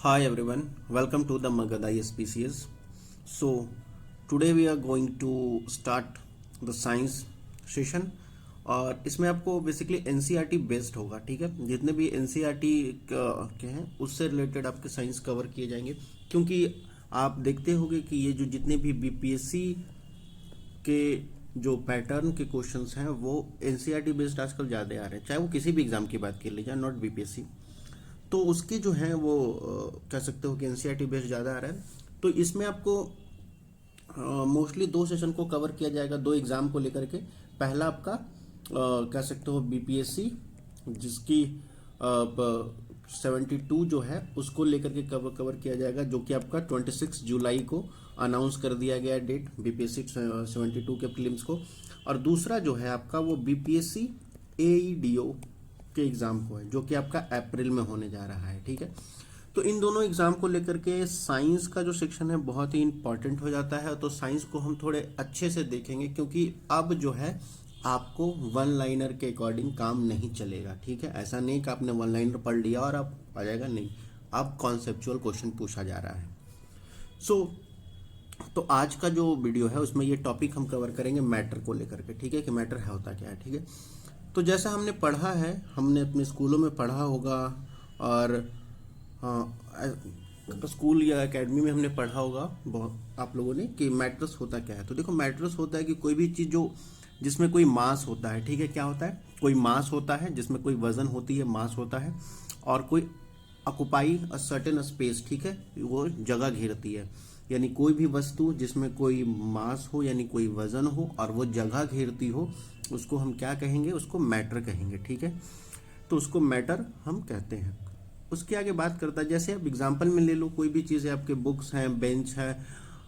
Hi everyone, welcome to the Magad ISPCS. So today we are going to start the science session और इसमें आपको basically NCERT based होगा। ठीक है, जितने भी एनसीईआरटी के हैं उससे रिलेटेड आपके साइंस कवर किए जाएंगे, क्योंकि आप देखते होंगे कि ये जो जितने भी बीपीएससी के जो पैटर्न के क्वेश्चंस हैं वो एनसीईआरटी बेस्ड आजकल ज़्यादा आ रहे हैं, चाहे वो किसी भी एग्जाम की बात कर लीजिए, नॉट बीपीएससी। तो उसके जो हैं वो कह सकते हो कि एनसीईआरटी बेस्ड ज़्यादा आ रहा है। तो इसमें आपको मोस्टली दो सेशन को कवर किया जाएगा, दो एग्ज़ाम को लेकर के। पहला आपका कह सकते हो बीपीएससी, जिसकी 72 जो है उसको लेकर के कवर किया जाएगा, जो कि आपका 26 जुलाई को अनाउंस कर दिया गया है डेट बीपीएससी 72 के प्रीलिम्स को। और दूसरा जो है आपका वो बीपीएससी एईडीओ के एग्ज़ाम को है, जो कि आपका अप्रैल में होने जा रहा है। ठीक है, तो इन दोनों एग्ज़ाम को लेकर के साइंस का जो सेक्शन है बहुत ही इंपॉर्टेंट हो जाता है। तो साइंस को हम थोड़े अच्छे से देखेंगे, क्योंकि अब जो है आपको वन लाइनर के अकॉर्डिंग काम नहीं चलेगा। ठीक है, ऐसा नहीं कि आपने वन लाइनर पढ़ लिया और आप आ जाएगा, नहीं, अब कॉन्सेप्चुअल क्वेश्चन पूछा जा रहा है। तो आज का जो वीडियो है उसमें ये टॉपिक हम कवर करेंगे मैटर को लेकर के। ठीक है, कि मैटर है होता क्या है। ठीक है, तो जैसा हमने पढ़ा है, हमने अपने स्कूलों में पढ़ा होगा और स्कूल या एकेडमी में हमने पढ़ा होगा बहुत आप लोगों ने, कि मैट्रस होता क्या है। तो देखो, मैट्रस होता है कि कोई भी चीज़ जो जिसमें कोई मास होता है। ठीक है, क्या होता है, कोई मास होता है जिसमें कोई वजन होती है, मास होता है, और कोई ऑक्युपाई अ सर्टेन स्पेस। ठीक है, वो जगह घेरती है। यानी कोई भी वस्तु जिसमें कोई मास हो यानी कोई वजन हो और वो जगह घेरती हो, उसको हम क्या कहेंगे, उसको मैटर कहेंगे। ठीक है, तो उसको मैटर हम कहते हैं। उसके आगे बात करता है, जैसे आप एग्जांपल में ले लो, कोई भी चीज़ है, आपके बुक्स हैं, बेंच है,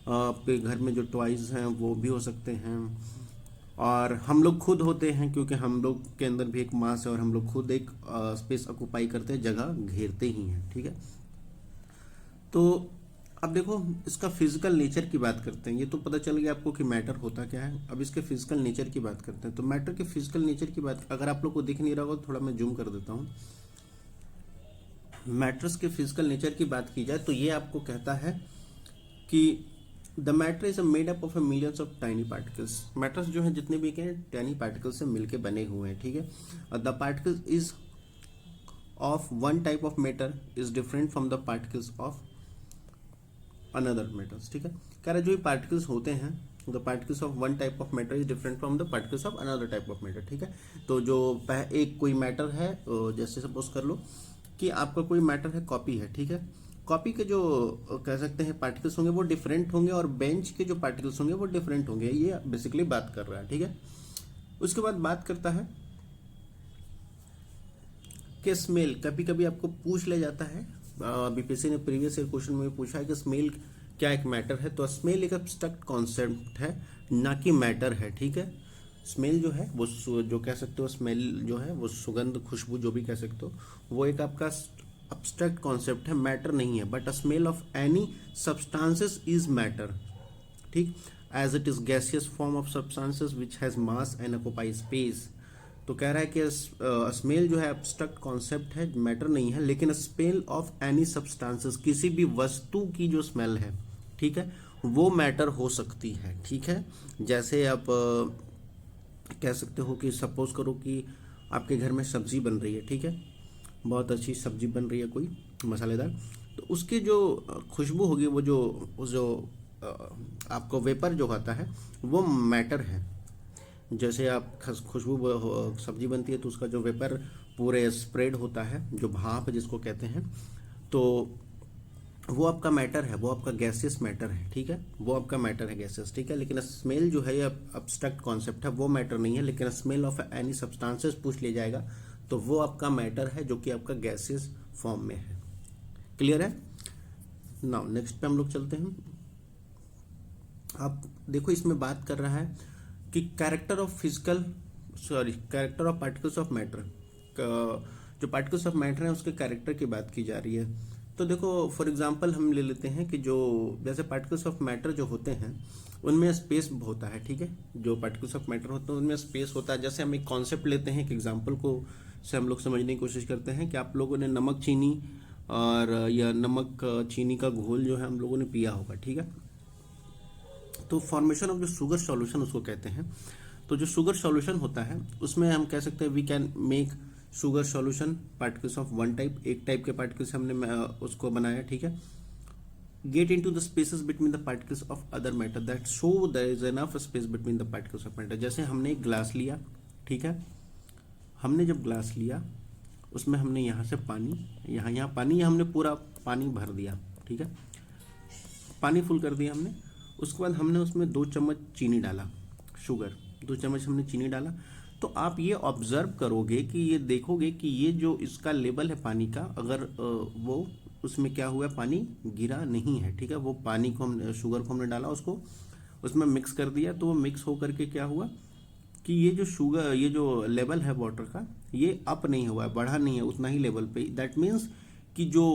आपके घर में जो टॉयज हैं वो भी हो सकते हैं, और हम लोग खुद होते हैं, क्योंकि हम लोग के अंदर भी एक मास है और हम लोग खुद एक स्पेस ऑक्युपाई करते हैं, जगह घेरते ही हैं। ठीक है, तो अब देखो, इसका फिजिकल नेचर की बात करते हैं। ये तो पता चल गया आपको कि मैटर होता क्या है। अब इसके फिजिकल नेचर की बात करते हैं। तो मैटर के फिजिकल नेचर की बात, अगर आप लोग को दिख नहीं रहा हो तो थोड़ा मैं जूम कर देता हूँ। मैटर्स के फिजिकल नेचर की बात की जाए तो ये आपको कहता है कि the matter is made up of millions of tiny particles. Matters जो है जितने भी के टाइनी पार्टिकल्स से मिलके बने हुए हैं। ठीक है, और the particles is of one type of matter is different from the particles of another metals. ठीक है, कह रहा है जो ये पार्टिकल्स होते हैं, the particles of one type of matter is different from the particles of another type of matter. ठीक है, तो जो एक कोई मैटर है, जैसे सपोज कर लो कि आपका कोई मैटर है, कॉपी है। ठीक है, कॉपी के जो कह सकते हैं पार्टिकल्स होंगे वो डिफरेंट होंगे, और बेंच के जो पार्टिकल्स होंगे वो डिफरेंट होंगे। ये बेसिकली बात कर रहा है। ठीक है, उसके बाद बात करता है कि स्मेल, कभी कभी आपको पूछ लिया जाता है, बीपीएससी ने प्रीवियस क्वेश्चन में पूछा है कि स्मेल क्या एक मैटर है। तो स्मेल एक एब्स्ट्रैक्ट कॉन्सेप्ट है, ना कि मैटर है। ठीक है, स्मेल जो है वो जो कह सकते हो, स्मेल जो है वो सुगंध, खुशबू, जो भी कह सकते हो, वो एक आपका एब्स्ट्रैक्ट कॉन्सेप्ट है, मैटर नहीं है। But smell of any substances is matter. ठीक, as it is gaseous form of substances which has mass and occupy space. तो कह रहा है कि स्मेल जो है एब्स्ट्रैक्ट कॉन्सेप्ट है, मैटर नहीं है, लेकिन स्मेल ऑफ एनी सब्सटेंसेस, किसी भी वस्तु की जो स्मेल है, ठीक है, वो मैटर हो सकती है। ठीक है, जैसे आप कह सकते हो कि सपोज करो कि आपके घर में सब्जी बन रही है। ठीक है, बहुत अच्छी सब्जी बन रही है कोई मसालेदार, तो उसकी जो खुशबू होगी, वो जो आपको वेपर जो होता है वो मैटर है। जैसे आप खुशबू सब्जी बनती है तो उसका जो वेपर पूरे स्प्रेड होता है, जो भाप जिसको कहते हैं, तो वो आपका मैटर है, वो आपका गैसियस मैटर है। ठीक है, वो आपका मैटर है, गैसियस। ठीक है, लेकिन स्मेल जो है ये एब्स्ट्रैक्ट कॉन्सेप्ट है, वो मैटर नहीं है। लेकिन स्मेल ऑफ एनी सब्सटेंसेस पूछ लिया जाएगा तो वो आपका मैटर है, जो कि आपका गैसियस फॉर्म में है। क्लियर है? नाउ नेक्स्ट पे हम लोग चलते हैं। आप देखो, इसमें बात कर रहा है कि character of particles of matter, जो पार्टिकल्स ऑफ मैटर है उसके कैरेक्टर की बात की जा रही है। तो देखो, फॉर एग्जांपल हम ले लेते हैं कि जो जैसे पार्टिकल्स ऑफ मैटर जो होते हैं उनमें स्पेस होता है। ठीक है, जो पार्टिकल्स ऑफ मैटर होते हैं उनमें स्पेस होता है। जैसे हम एक कॉन्सेप्ट लेते हैं, एक एग्जांपल को से हम लोग समझने की कोशिश करते हैं कि आप लोगों ने नमक चीनी और या नमक चीनी का घोल जो है हम लोगों ने पिया होगा, ठीक है। तो फॉर्मेशन ऑफ जो शुगर सॉल्यूशन उसको कहते हैं। तो जो शुगर सॉल्यूशन होता है उसमें हम कह सकते हैं we can make sugar solution particles of one type, एक टाइप के पार्टिकल से हमने उसको बनाया, ठीक है। Get into the spaces between the particles of other matter that show there is enough space between the particles of matter. जैसे हमने एक ग्लास लिया, ठीक है, हमने जब ग्लास लिया उसमें हमने यहाँ से पानी, यहाँ पानी, हमने पूरा पानी भर दिया, ठीक है, पानी फुल कर दिया हमने। उसके बाद हमने उसमें 2 चम्मच चीनी डाला, शुगर 2 चम्मच हमने चीनी डाला। तो आप ये ऑब्जर्व करोगे कि ये देखोगे कि ये जो इसका लेवल है पानी का, अगर वो उसमें क्या हुआ, पानी गिरा नहीं है, ठीक है। वो पानी को हम शुगर को हमने डाला, उसको उसमें मिक्स कर दिया, तो वो मिक्स होकर के क्या हुआ कि ये जो शुगर, ये जो लेवल है वाटर का, ये अप नहीं हुआ है, बढ़ा नहीं है, उतना ही लेवल पे। दैट मीन्स कि जो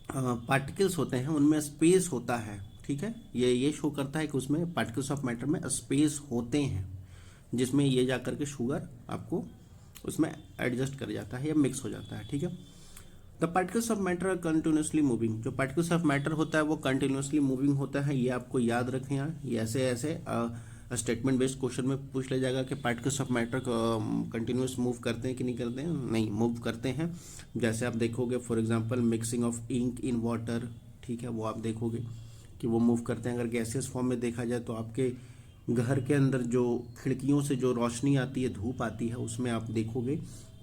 पार्टिकल्स होते हैं उनमें स्पेस होता है, ठीक है। ये शो करता है कि उसमें पार्टिकल्स ऑफ मैटर में स्पेस होते हैं, जिसमें ये जाकर के शुगर आपको उसमें एडजस्ट कर जाता है या मिक्स हो जाता है, ठीक है। The particles of matter are continuously moving. जो पार्टिकल्स ऑफ मैटर होता है वो कंटिन्यूसली मूविंग होता है, ये आपको याद रखें यार। ये ऐसे ऐसे स्टेटमेंट बेस्ड क्वेश्चन में पूछ ले जाएगा कि particles of matter continuous move करते हैं कि नहीं करते हैं, नहीं मूव करते हैं। जैसे आप देखोगे for example mixing of ink in water, ठीक है, वो आप देखोगे कि वो मूव करते हैं। अगर गैसियस फॉर्म में देखा जाए तो आपके घर के अंदर जो खिड़कियों से जो रोशनी आती है, धूप आती है, उसमें आप देखोगे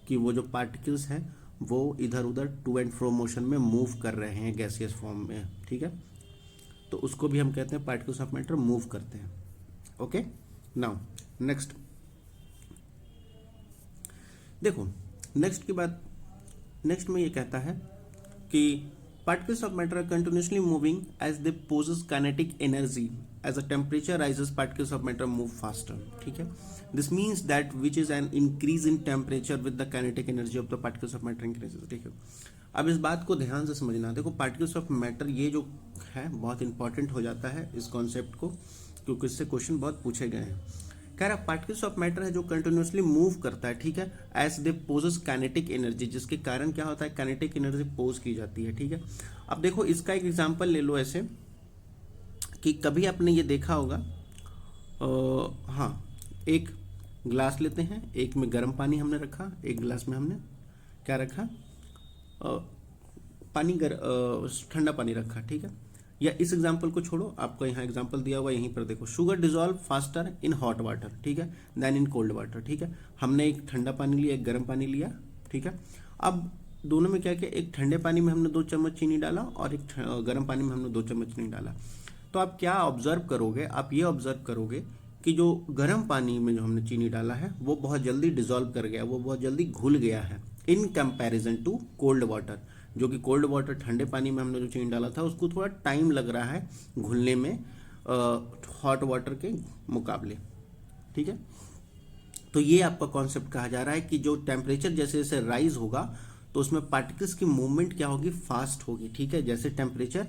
कि वो जो पार्टिकल्स हैं वो इधर उधर टू एंड फ्रो मोशन में मूव कर रहे हैं गैसियस फॉर्म में, ठीक है। तो उसको भी हम कहते हैं पार्टिकल्स ऑफ मैटर मूव करते हैं। ओके, नाउ नेक्स्ट देखो, नेक्स्ट की बात, नेक्स्ट में ये कहता है कि particles of matter are continuously moving as they possess kinetic energy. As the temperature rises, particles of matter move faster, ठीक है। This means that which is an increase in temperature with the kinetic energy of the particles of matter increases, ठीक है। अब इस बात को ध्यान से समझना, देखो पार्टिकल्स ऑफ मैटर ये जो है बहुत इंपॉर्टेंट हो जाता है इस कॉन्सेप्ट को, क्योंकि इससे क्वेश्चन बहुत पूछे गए हैं। कह रहा पार्टिकल्स ऑफ मैटर है जो कंटिन्यूसली मूव करता है, ठीक है, as they possess kinetic energy, जिसके कारण क्या होता है, काइनेटिक एनर्जी पोज की जाती है, ठीक है। अब देखो इसका एक एग्जांपल ले लो, ऐसे कि कभी आपने ये देखा होगा, हाँ, एक ग्लास लेते हैं, एक में गर्म पानी हमने रखा, एक गिलास में हमने क्या रखा, ठंडा पानी रखा, ठीक है। या इस एग्जाम्पल को छोड़ो, आपको यहाँ एग्जाम्पल दिया हुआ यहीं पर देखो, sugar dissolve faster in hot water, ठीक है, देन इन कोल्ड वाटर, ठीक है। हमने एक ठंडा पानी लिया, एक गर्म पानी लिया, ठीक है। अब दोनों में क्या किया, एक ठंडे पानी में हमने 2 चम्मच चीनी डाला और एक गर्म पानी में हमने 2 चम्मच चीनी डाला। तो आप क्या ऑब्जर्व करोगे, आप ये ऑब्जर्व करोगे कि जो गर्म पानी में जो हमने चीनी डाला है वो बहुत जल्दी डिजॉल्व कर गया, वो बहुत जल्दी घुल गया है in comparison to cold water, जो कि कोल्ड वाटर ठंडे पानी में हमने जो चीनी डाला था उसको थोड़ा टाइम लग रहा है घुलने में हॉट वाटर के मुकाबले, ठीक है। तो ये आपका कॉन्सेप्ट कहा जा रहा है कि जो टेम्परेचर जैसे जैसे राइज होगा तो उसमें पार्टिकल्स की मूवमेंट क्या होगी, फास्ट होगी, ठीक है। जैसे टेम्परेचर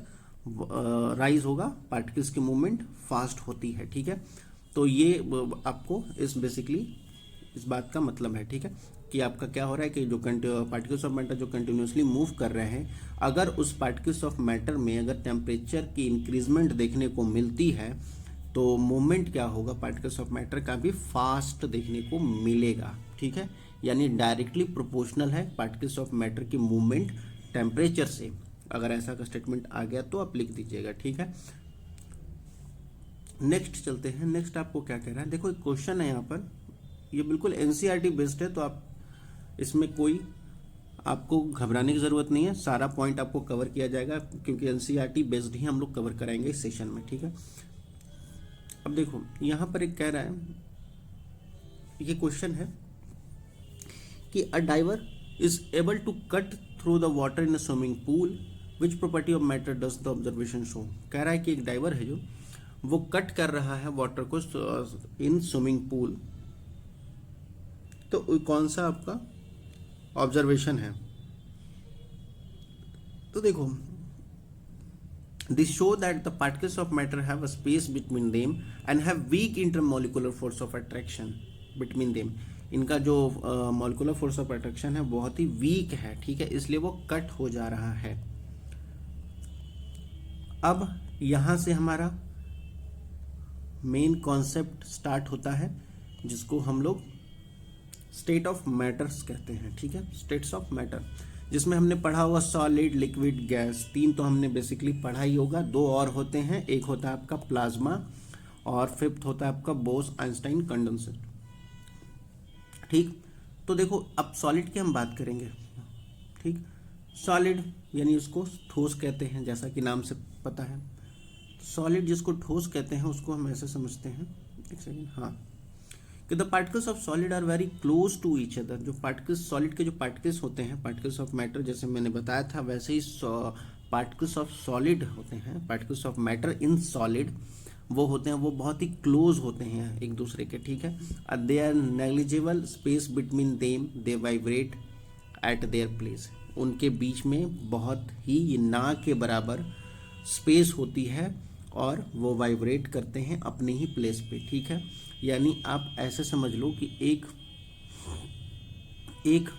राइज होगा पार्टिकल्स की मूवमेंट फास्ट होती है, ठीक है। तो ये आपको इस बेसिकली इस बात का मतलब है, ठीक है, कि आपका क्या हो रहा है कि जो पार्टिकल्स ऑफ मैटर जो कंटिन्यूसली मूव कर रहे हैं, अगर उस पार्टिकल्स ऑफ मैटर में अगर टेम्परेचर की इंक्रीजमेंट देखने को मिलती है तो मूवमेंट क्या होगा, पार्टिकल्स ऑफ मैटर का भी फास्ट देखने को मिलेगा, ठीक है। यानी डायरेक्टली प्रोपोर्शनल है पार्टिकल्स ऑफ मैटर की मूवमेंट टेम्परेचर से। अगर ऐसा का स्टेटमेंट आ गया तो आप लिख दीजिएगा, ठीक है। नेक्स्ट चलते हैं, नेक्स्ट आपको क्या कह रहा है, देखो एक क्वेश्चन है यहाँ पर, ये बिल्कुल एनसीईआरटी बेस्ड है, तो आप इसमें कोई आपको घबराने की ज़रूरत नहीं है, सारा पॉइंट आपको कवर किया जाएगा क्योंकि एनसीईआरटी बेस्ड ही हम लोग कवर कराएंगे इस सेशन में, ठीक है। अब देखो यहाँ पर एक कह रहा है, ये क्वेश्चन है कि a diver is able to cut through the water in a swimming pool, which property of matter does the observation show. कह रहा है कि एक डाइवर है जो वो कट कर रहा है वाटर को इन स्विमिंग पूल, तो कौन सा आपका ऑब्जर्वेशन है। तो देखो, this show that the particles of matter have a space between them and have week intermolecular force of attraction between them. इनका जो मॉलिक्यूलर फोर्स ऑफ अट्रैक्शन है बहुत ही वीक है, ठीक है, इसलिए वो कट हो जा रहा है। अब यहाँ से हमारा मेन कॉन्सेप्ट स्टार्ट होता है जिसको हम लोग स्टेट ऑफ मैटर्स कहते हैं, ठीक है, स्टेट्स ऑफ मैटर, जिसमें हमने पढ़ा होगा सॉलिड, लिक्विड, गैस। 3 तो हमने बेसिकली पढ़ा ही होगा, 2 और होते हैं, एक होता है आपका प्लाज्मा और 5th होता है आपका बोस आइंस्टाइन कंडेंसर, ठीक। तो देखो अब सॉलिड की हम बात करेंगे, ठीक। सॉलिड यानी उसको ठोस कहते हैं, जैसा कि नाम से पता है। सॉलिड जिसको ठोस कहते हैं उसको हम ऐसे समझते हैं, एक सेकेंड, हाँ, कि the particles of solid are very close to each other. जो पार्टिकल्स सॉलिड के जो पार्टिकल्स होते हैं, पार्टिकल्स ऑफ मैटर जैसे मैंने बताया था, वैसे ही पार्टिकल्स ऑफ सॉलिड होते हैं, particles of matter in solid वो होते हैं, वो बहुत ही क्लोज होते हैं एक दूसरे के, ठीक है। They are negligible space between them, they vibrate at their place. उनके बीच में बहुत ही ना के बराबर स्पेस होती है और वो वाइब्रेट करते हैं अपने ही प्लेस पे, ठीक है। यानी आप ऐसे समझ लो कि एक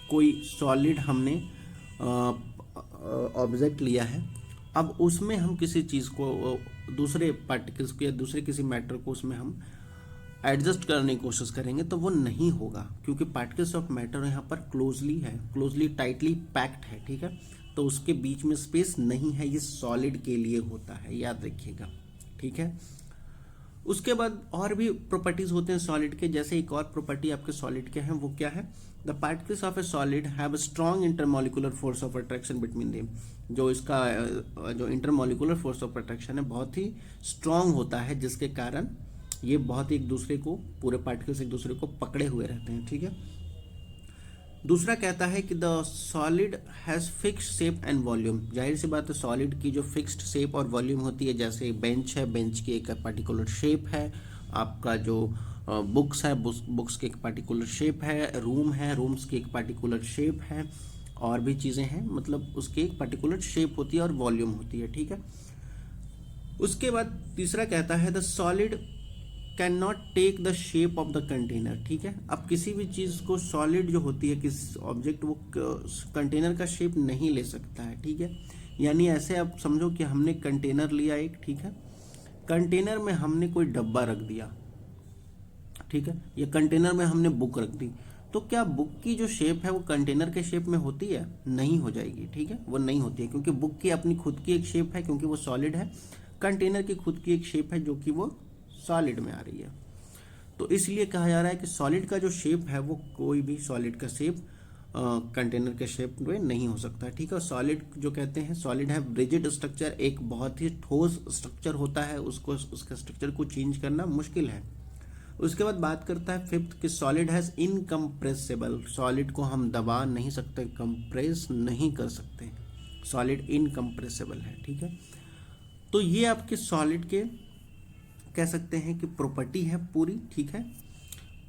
कोई सॉलिड हमने ऑब्जेक्ट लिया है, अब उसमें हम किसी चीज़ को, दूसरे पार्टिकल्स को या दूसरे किसी मैटर को उसमें हम एडजस्ट करने की कोशिश करेंगे तो वो नहीं होगा, क्योंकि पार्टिकल्स ऑफ मैटर यहाँ पर क्लोजली टाइटली पैक्ड है, ठीक है। तो उसके बीच में स्पेस नहीं है, ये सॉलिड के लिए होता है, याद रखिएगा, ठीक है। उसके बाद और भी प्रॉपर्टीज होते हैं सॉलिड के, जैसे एक और प्रॉपर्टी आपके सॉलिड के हैं, वो क्या है, the particles of A solid have a strong intermolecular force of attraction between them. जो इसका जो इंटरमॉलिक्यूलर फोर्स ऑफ अट्रैक्शन है बहुत ही स्ट्रॉन्ग होता है, जिसके कारण ये बहुत ही एक दूसरे को, पूरे पार्टिकल्स एक दूसरे को पकड़े हुए रहते हैं, ठीक है। दूसरा कहता है कि the solid has fixed shape and volume. जाहिर सी बात है, सॉलिड की जो फिक्स्ड शेप और वॉल्यूम होती है, जैसे बेंच है, बेंच की एक पर्टिकुलर शेप है, आपका जो बुक्स है, बुक्स की एक पर्टिकुलर शेप है, रूम है, रूम्स की एक पर्टिकुलर शेप है, और भी चीज़ें हैं, मतलब उसकी एक पर्टिकुलर शेप होती है और वॉल्यूम होती है, ठीक है। उसके बाद तीसरा कहता है the solid can not take the shape of the container, ठीक है। अब किसी भी चीज़ को, सॉलिड जो होती है, किस ऑब्जेक्ट, वो कंटेनर का शेप नहीं ले सकता है, ठीक है। यानी ऐसे आप समझो कि हमने कंटेनर लिया एक, ठीक है, कंटेनर में हमने कोई डब्बा रख दिया, ठीक है, या कंटेनर में हमने बुक रख दी, तो क्या बुक की जो शेप है वो कंटेनर के शेप में होती है? नहीं हो जाएगी, ठीक है, वो नहीं होती है, क्योंकि बुक की अपनी खुद की एक शेप है, क्योंकि वो सॉलिड है। कंटेनर की खुद की एक शेप है जो कि वो सॉलिड में आ रही है। तो इसलिए कहा जा रहा है कि सॉलिड का जो शेप है वो कोई भी सॉलिड का शेप कंटेनर के शेप में नहीं हो सकता, ठीक है। सॉलिड जो कहते हैं, सॉलिड है रिजिड स्ट्रक्चर, एक बहुत ही ठोस स्ट्रक्चर होता है, उसको, उसके स्ट्रक्चर को चेंज करना मुश्किल है। उसके बाद बात करता है 5th कि सॉलिड हैज इनकम्प्रेसिबल। सॉलिड को हम दबा नहीं सकते, कंप्रेस नहीं कर सकते, सॉलिड इनकम्प्रेसिबल है, ठीक है। तो ये आपके सॉलिड के कह सकते हैं कि प्रॉपर्टी है पूरी, ठीक है।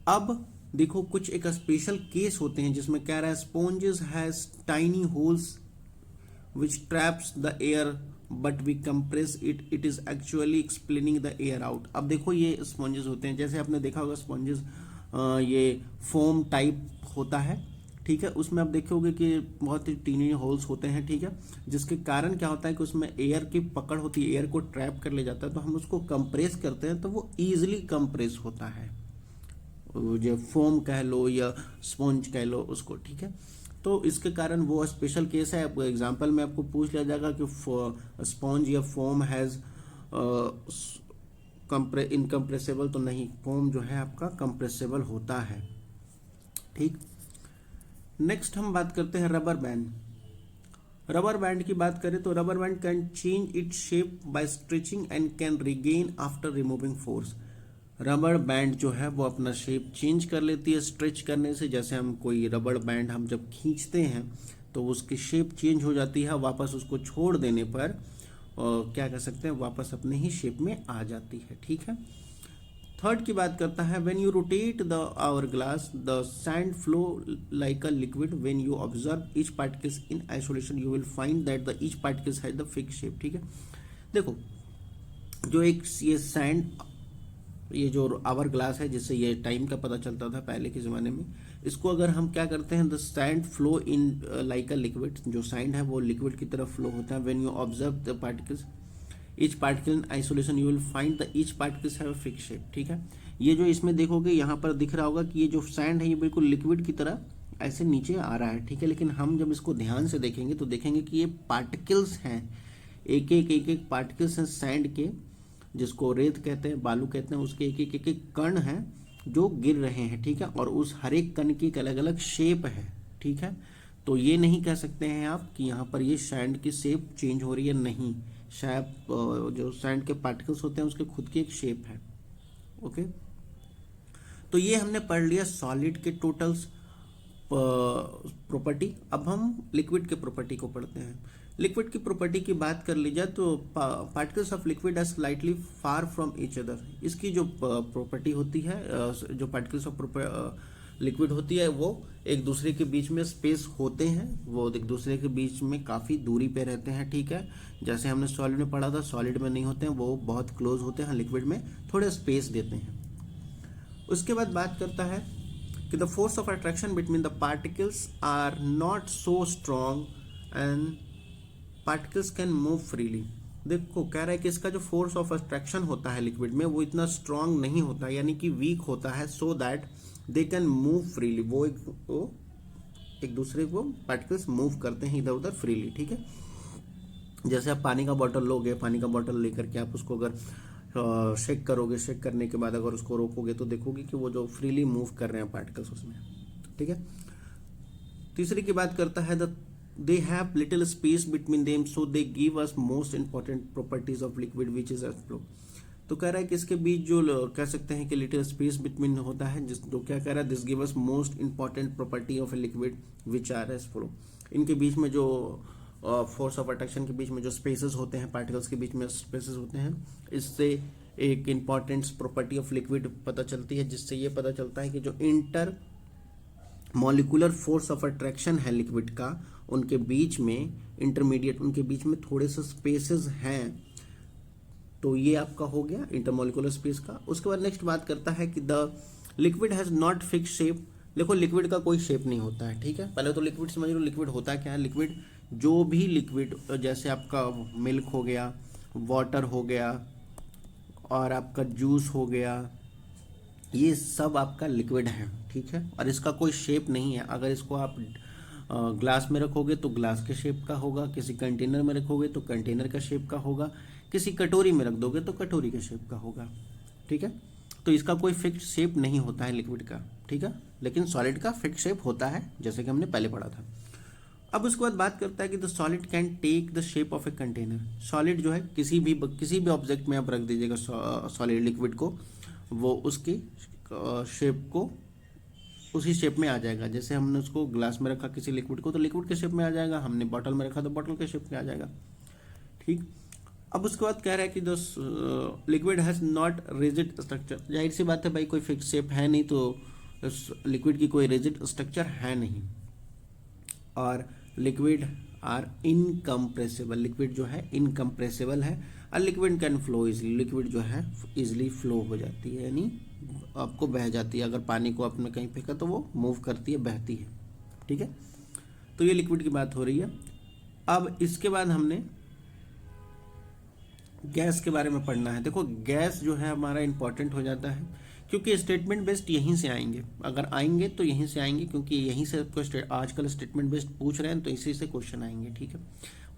अब देखो कुछ एक स्पेशल केस होते हैं जिसमें कह रहा है sponges has tiny holes which traps the air but we compress it, it is actually explaining the air out. अब देखो ये स्पॉन्जेस होते हैं, जैसे आपने देखा होगा स्पॉन्जेस ये फोम टाइप होता है, ठीक है, उसमें आप देखोगे कि बहुत ही टीनी होल्स होते हैं, ठीक है, जिसके कारण क्या होता है कि उसमें एयर की पकड़ होती है, एयर को ट्रैप कर ले जाता है, तो हम उसको कंप्रेस करते हैं तो वो ईजिली कंप्रेस होता है, जो फोम कह लो या स्पॉन्ज कह लो उसको, ठीक है। तो इसके कारण वो स्पेशल केस है। एग्जाम्पल में आपको पूछ लिया जाएगा कि स्पॉन्ज या फोम हैज़ इनकम्प्रेसिबल, तो नहीं, फोम जो है आपका कंप्रेसिबल होता है, ठीक। नेक्स्ट हम बात करते हैं रबर बैंड। रबर बैंड की बात करें तो rubber band can change its shape by stretching and can regain after removing force. Rubber band जो है वो अपना शेप चेंज कर लेती है स्ट्रेच करने से। जैसे हम कोई रबर बैंड हम जब खींचते हैं तो उसकी शेप चेंज हो जाती है, वापस उसको छोड़ देने पर क्या कर सकते हैं, वापस अपने ही शेप में आ जाती है, ठीक है। थर्ड की बात करता है when you rotate the hour glass the sand flow like a liquid when you observe each particles in isolation you will find that the each particles has the fix shape, ठीक है। देखो जो एक ये सैंड ये जो our glass है जिससे ये टाइम का पता चलता था पहले के ज़माने में, इसको अगर हम क्या करते हैं, the sand flow in like a liquid, जो सैंड है वो लिक्विड की तरफ फ्लो होता है। When you observe the particles each particle in isolation you will find the each particles have a fix shape. ठीक है, ये जो इसमें देखोगे यहाँ पर दिख रहा होगा कि ये जो सैंड है ये बिल्कुल लिक्विड की तरह ऐसे नीचे आ रहा है। ठीक है, लेकिन हम जब इसको ध्यान से देखेंगे तो देखेंगे कि ये पार्टिकल्स हैं, एक एक पार्टिकल्स हैं सैंड के, जिसको रेत कहते हैं, बालू कहते हैं, उसके एक कण हैं जो गिर रहे हैं। ठीक है, और उस हर एक कण की एक अलग अलग शेप है। ठीक है, तो ये नहीं कह सकते हैं आप कि यहाँ पर ये सैंड की शेप चेंज हो रही है, नहीं, शेप जो सैंड के पार्टिकल्स होते हैं उसके खुद की एक शेप है। ओके, तो ये हमने पढ़ लिया सॉलिड के टोटल्स प्रॉपर्टी। अब हम लिक्विड के प्रॉपर्टी को पढ़ते हैं। लिक्विड की प्रॉपर्टी की बात कर ली जाए तो particles of liquid are slightly far from each other. इसकी जो प्रॉपर्टी होती है, जो पार्टिकल्स ऑफ लिक्विड होती है वो एक दूसरे के बीच में स्पेस होते हैं, वो एक दूसरे के बीच में काफ़ी दूरी पे रहते हैं। ठीक है, जैसे हमने सॉलिड में पढ़ा था, सॉलिड में नहीं होते हैं, वो बहुत क्लोज होते हैं, लिक्विड में थोड़े स्पेस देते हैं। उसके बाद बात करता है कि the force of attraction between the particles are not so strong and particles can move freely. देखो कह रहा है कि इसका जो फोर्स ऑफ अट्रैक्शन होता है लिक्विड में वो इतना स्ट्रांग नहीं होता, यानी कि वीक होता है, so that they can move freely. वो एक दूसरे को पार्टिकल्स मूव करते हैं इधर उधर फ्रीली। ठीक है, जैसे आप पानी का बॉटल लोगे, पानी का बॉटल लेकर के आप उसको अगर शेक करोगे, शेक करने के बाद अगर उसको रोकोगे तो देखोगे कि वो जो फ्रीली मूव कर रहे हैं पार्टिकल्स उसमें। ठीक है, तीसरी की बात करता है they have little space between them so they give us most important properties of liquid which is as flow। तो कह रहा है कि इसके बीच जो कह सकते हैं कि लिटिल स्पेस बिटवीन होता है, जिस जो क्या कह रहा है, this give us most important property of a liquid which are as flow. इनके बीच में जो फोर्स ऑफ अट्रैक्शन के बीच में जो स्पेसेस होते हैं, पार्टिकल्स के बीच में स्पेसेस होते हैं, इससे एक इंपॉर्टेंट प्रॉपर्टी ऑफ लिक्विड पता चलती है, जिससे ये पता चलता है कि जो inter molecular force of attraction है लिक्विड का, उनके बीच में इंटरमीडिएट, उनके बीच में थोड़े से स्पेसेस हैं। तो ये आपका हो गया इंटरमोलिकुलर स्पेस का। उसके बाद नेक्स्ट बात करता है कि the liquid has not fix shape. देखो लिक्विड का कोई शेप नहीं होता है। ठीक है, पहले तो लिक्विड समझ लो, लिक्विड होता क्या है। लिक्विड जो भी लिक्विड, जैसे आपका मिल्क हो गया, वाटर हो गया और आपका जूस हो गया, ये सब आपका लिक्विड है। ठीक है, और इसका कोई शेप नहीं है। अगर इसको आप ग्लास में रखोगे तो ग्लास के शेप का होगा, किसी कंटेनर में रखोगे तो कंटेनर का शेप का होगा, किसी कटोरी में रख दोगे तो कटोरी के शेप का होगा। ठीक है, तो इसका कोई फिक्स शेप नहीं होता है लिक्विड का। ठीक है, लेकिन सॉलिड का फिक्स शेप होता है, जैसे कि हमने पहले पढ़ा था। अब उसके बाद बात करता है कि the solid can take the shape of a container. Solid जो है किसी भी ऑब्जेक्ट में आप रख दीजिएगा सॉलिड लिक्विड को, वो उसकी शेप को उसी शेप में आ जाएगा। जैसे हमने उसको ग्लास में रखा किसी लिक्विड को तो लिक्विड के शेप में आ जाएगा, हमने बॉटल में रखा तो बॉटल के शेप में आ जाएगा। ठीक, अब उसके बाद कह रहा है कि the liquid has not rigid structure. जाहिर सी बात है भाई, कोई फिक्स शेप है नहीं, तो लिक्विड की कोई रिजिड स्ट्रक्चर है नहीं। और लिक्विड आर इनकम्प्रेसिबल। लिक्विड जो है इनकम्प्रेसिबल है। और liquid can flow easily. Liquid जो है इजली फ्लो हो जाती है, यानी आपको बह जाती है। अगर पानी को आपने कहीं फेंका तो वो मूव करती है, बहती है। ठीक है, तो ये लिक्विड की बात हो रही है। अब इसके बाद हमने गैस के बारे में पढ़ना है। देखो गैस जो है हमारा इंपॉर्टेंट हो जाता है, क्योंकि स्टेटमेंट बेस्ड यहीं से आएंगे। अगर आएंगे तो यहीं से आएंगे, क्योंकि यहीं से आपको आजकल स्टेटमेंट बेस्ड पूछ रहे हैं, तो इसी से क्वेश्चन आएंगे। ठीक है,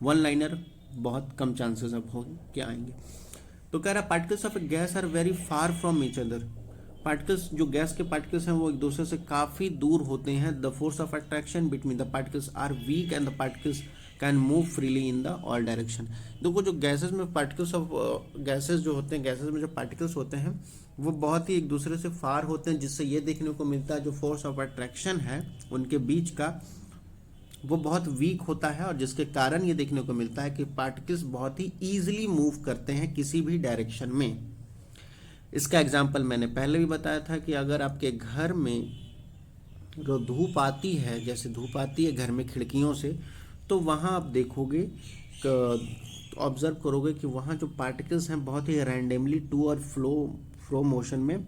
वन लाइनर बहुत कम चांसेस अब हो कि आएंगे। तो कह रहा है particles of a gas are very far from each other. Particles, जो गैस के पार्टिकल्स हैं वो एक दूसरे से काफ़ी दूर होते हैं। The force of attraction between the particles are weak and the particles can move freely in the all direction. देखो जो गैसेस में पार्टिकल्स ऑफ गैसेस जो होते हैं, गैसेस में जो पार्टिकल्स होते हैं वो बहुत ही एक दूसरे से फार होते हैं, जिससे ये देखने को मिलता है जो फोर्स ऑफ अट्रैक्शन है उनके बीच का वो बहुत वीक होता है, और जिसके कारण ये देखने को मिलता है कि पार्टिकल्स बहुत ही ईजिली मूव करते हैं किसी भी डायरेक्शन में। इसका एग्जाम्पल मैंने पहले भी बताया था कि अगर आपके घर में जो धूप आती है, जैसे धूप आती है घर में खिड़कियों से, तो वहाँ आप देखोगे, ऑब्जर्व करोगे कि वहाँ जो पार्टिकल्स हैं बहुत ही रैंडमली टू और फ्लो फ्लो मोशन में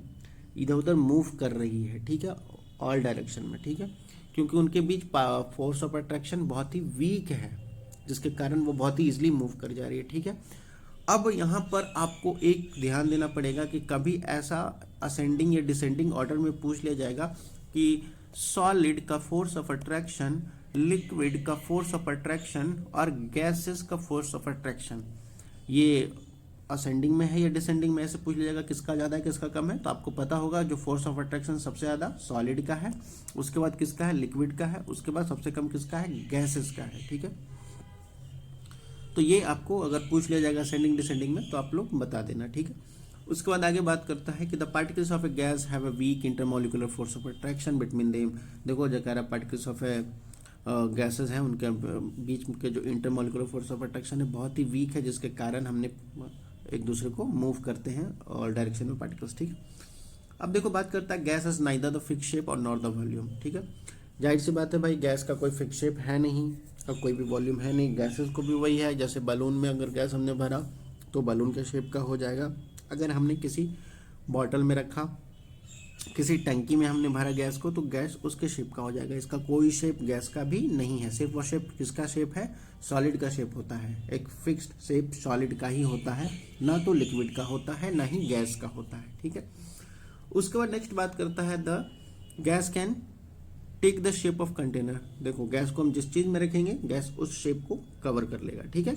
इधर उधर मूव कर रही है, ठीक है, ऑल डायरेक्शन में, ठीक है, क्योंकि उनके बीच फोर्स ऑफ अट्रैक्शन बहुत ही वीक है, जिसके कारण वो बहुत ही इजीली मूव कर जा रही है, ठीक है। अब यहाँ पर आपको एक ध्यान देना पड़ेगा कि कभी ऐसा असेंडिंग या डिसेंडिंग ऑर्डर में पूछ लिया जाएगा कि सॉलिड का फोर्स ऑफ अट्रैक्शन, लिक्विड का फोर्स ऑफ अट्रैक्शन और गैसेस का फोर्स ऑफ अट्रैक्शन ये असेंडिंग में है या डिसेंडिंग में, ऐसे पूछ लिया जाएगा किसका ज़्यादा है किसका कम है। तो आपको पता होगा जो फोर्स ऑफ अट्रैक्शन सबसे ज़्यादा सॉलिड का है, उसके बाद किसका है, लिक्विड का है, उसके बाद सबसे कम किसका है, गैसेस का है, ठीक है। तो ये आपको अगर पूछ लिया जाएगा असेंडिंग डिसेंडिंग में तो आप लोग बता देना, ठीक है। उसके बाद आगे बात करता है कि the particles of a gas have a weak intermolecular force of attraction between them. देखो जो कह रहा है पार्टिकल्स ऑफ ए गैसेस हैं उनके बीच के जो इंटरमोलिकुलर फोर्स ऑफ अट्रैक्शन है बहुत ही वीक है, जिसके कारण हमने एक दूसरे को मूव करते हैं और डायरेक्शन में पार्टिकल्स, ठीक है। अब देखो बात करता है gas is neither the fix shape और नॉट द वॉल्यूम, ठीक है। जाहिर सी बात है भाई, गैस का कोई फिक्स शेप है नहीं और कोई भी वॉल्यूम है नहीं। गैसेस को भी वही है, जैसे बलून में अगर गैस हमने भरा तो बलून के शेप का हो जाएगा, अगर हमने किसी बॉटल में रखा, किसी टंकी में हमने भरा गैस को, तो गैस उसके शेप का हो जाएगा। इसका कोई शेप गैस का भी नहीं है, सिर्फ वो शेप किसका शेप है, सॉलिड का शेप होता है। एक फिक्स्ड शेप सॉलिड का ही होता है, ना तो लिक्विड का होता है ना ही गैस का होता है, ठीक है। उसके बाद नेक्स्ट बात करता है the gas can take the shape of container. देखो गैस को हम जिस चीज में रखेंगे गैस उस शेप को कवर कर लेगा, ठीक है।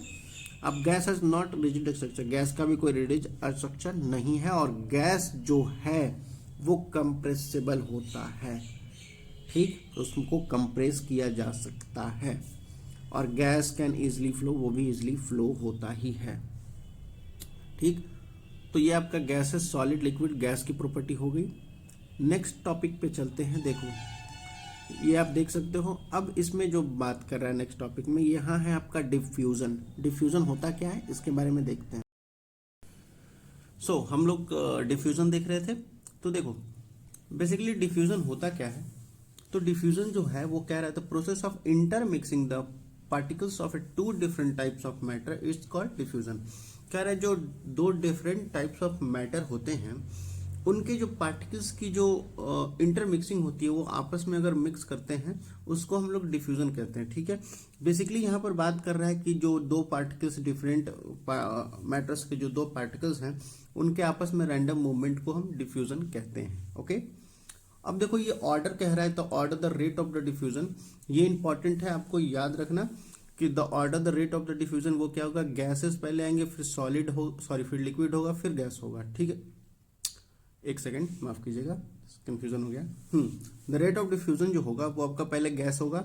अब gas has not rigid structure, gas का भी कोई रिजिड स्ट्रक्चर नहीं है और गैस जो है वो कंप्रेसिबल होता है, ठीक, तो उसको कंप्रेस किया जा सकता है। और गैस कैन इजिली फ्लो, वो भी इजिली फ्लो होता ही है, ठीक। तो ये आपका गैस है, सॉलिड लिक्विड गैस की प्रॉपर्टी हो गई। नेक्स्ट टॉपिक पे चलते हैं। देखो ये आप देख सकते हो, अब इसमें जो बात कर रहा है नेक्स्ट टॉपिक में, यहाँ है आपका डिफ्यूजन। डिफ्यूजन होता क्या है इसके बारे में देखते हैं। हम लोग डिफ्यूजन देख रहे थे, तो देखो बेसिकली डिफ्यूजन होता क्या है। तो डिफ्यूजन जो है वो कह रहा था process of intermixing the particles of two different types of matter it's called diffusion. कह रहा है जो दो डिफरेंट टाइप्स ऑफ मैटर होते हैं उनके जो पार्टिकल्स की जो इंटरमिक्सिंग होती है वो आपस में अगर मिक्स करते हैं उसको हम लोग डिफ्यूजन कहते हैं, ठीक है। बेसिकली यहाँ पर बात कर रहा है कि जो दो पार्टिकल्स डिफरेंट मैटर्स के जो दो पार्टिकल्स हैं उनके आपस में रैंडम मूवमेंट को हम डिफ्यूजन कहते हैं, ओके। अब देखो ये ऑर्डर कह रहा है, तो order the rate of the diffusion, ये इंपॉर्टेंट है आपको याद रखना कि the order the rate of the diffusion वो क्या होगा, गैसेस पहले आएंगे, फिर सॉलिड हो फिर लिक्विड होगा, फिर गैस होगा, ठीक है। एक सेकेंड माफ कीजिएगा, कंफ्यूजन हो गया। द रेट ऑफ डिफ्यूजन जो होगा वो आपका पहले गैस होगा,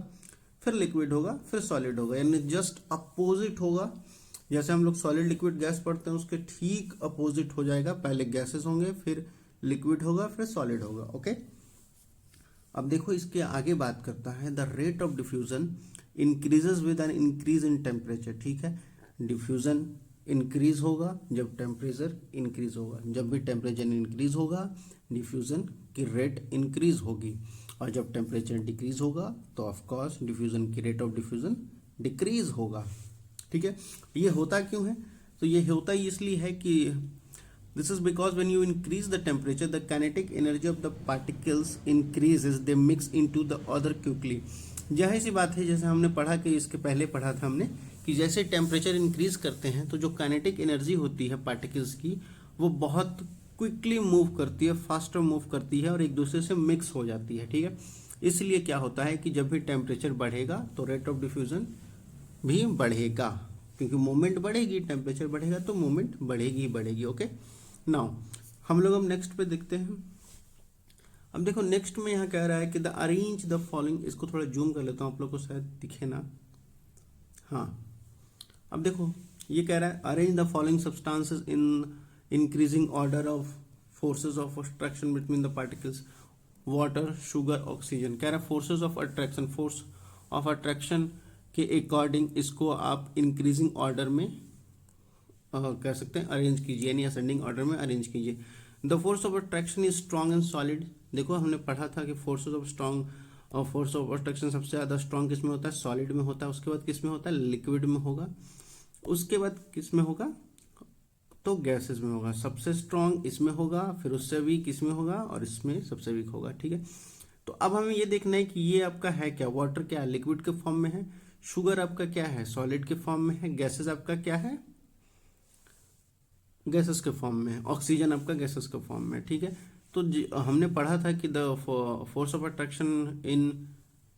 फिर लिक्विड होगा, फिर सॉलिड होगा, यानी जस्ट अपोजिट होगा। जैसे हम लोग सॉलिड लिक्विड गैस पढ़ते हैं उसके ठीक अपोजिट हो जाएगा, पहले गैसेस होंगे, फिर लिक्विड होगा, फिर सॉलिड होगा, ओके। अब देखो इसके आगे बात करता है the rate of diffusion increases with an increase in temperature, ठीक है। डिफ्यूजन इंक्रीज होगा जब टेम्परेचर इंक्रीज होगा, जब भी टेम्परेचर इंक्रीज होगा डिफ्यूजन की रेट इंक्रीज होगी, और जब टेम्परेचर डिक्रीज होगा तो ऑफ कोर्स डिफ्यूजन की रेट ऑफ डिफ्यूजन डिक्रीज होगा, ठीक है। ये होता क्यों है, तो ये होता ही इसलिए है कि this is because when you increase the temperature the kinetic energy of the particles increases, they mix into the other quickly. जाहिर सी बात है, जैसे हमने पढ़ा कि इसके पहले पढ़ा था हमने कि जैसे टेम्परेचर इंक्रीज करते हैं तो जो काइनेटिक एनर्जी होती है पार्टिकल्स की वो बहुत क्विकली मूव करती है, फास्टर मूव करती है और एक दूसरे से मिक्स हो जाती है, ठीक है। इसलिए क्या होता है कि जब भी टेम्परेचर बढ़ेगा तो रेट ऑफ डिफ्यूजन भी बढ़ेगा, क्योंकि मूवमेंट बढ़ेगी, टेम्परेचर बढ़ेगा तो मूवमेंट बढ़ेगी बढ़ेगी, ओके। नाउ हम लोग अब नेक्स्ट पे देखते हैं। अब देखो नेक्स्ट में यहाँ कह रहा है कि द अरेंज द फॉलोइंग, इसको थोड़ा जूम कर लेता हूँ आप लोग को शायद दिखे ना, हाँ। अब देखो ये कह रहा है arrange the following substances in increasing order of forces of attraction between the particles, water, sugar, oxygen. कह रहा है forces of attraction, force of attraction के अकॉर्डिंग इसको आप इंक्रीजिंग ऑर्डर में कह सकते हैं अरेंज कीजिए, यानी असेंडिंग ऑर्डर में अरेंज कीजिए। The force of attraction is strong and solid. देखो हमने पढ़ा था कि फोर्सेस ऑफ स्ट्रॉन्ग और फोर्स ऑफ अट्रैक्शन सबसे ज़्यादा स्ट्रॉन्ग किस में होता है, सॉलिड में होता है, उसके बाद किस में होता है, लिक्विड में होगा, उसके बाद किस में होगा, तो गैसेस में होगा। सबसे स्ट्रॉन्ग इसमें होगा, फिर उससे वीक इसमें होगा और इसमें सबसे वीक होगा, ठीक है। तो अब हमें ये देखना है कि ये आपका है क्या, वाटर क्या है, लिक्विड के फॉर्म में है, शुगर आपका क्या है, सॉलिड के फॉर्म में है, गैसेस आपका क्या है, गैसेस के फॉर्म में है, ऑक्सीजन आपका गैसेस के फॉर्म में, ठीक है। तो हमने पढ़ा था कि the force of attraction in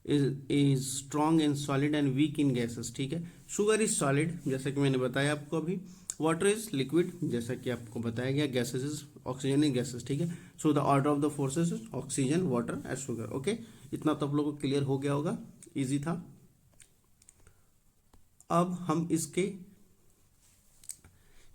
is strong in solid and weak in gases, ठीक है। शुगर इज सॉलिड, जैसा कि मैंने बताया आपको अभी। वाटर इज लिक्विड, जैसा कि आपको बताया गया। Gases is oxygen is gases, ठीक है। So the order of the forces is oxygen, water and sugar, okay. इतना तो आप लोगों को क्लियर हो गया होगा, इजी था। अब हम इसके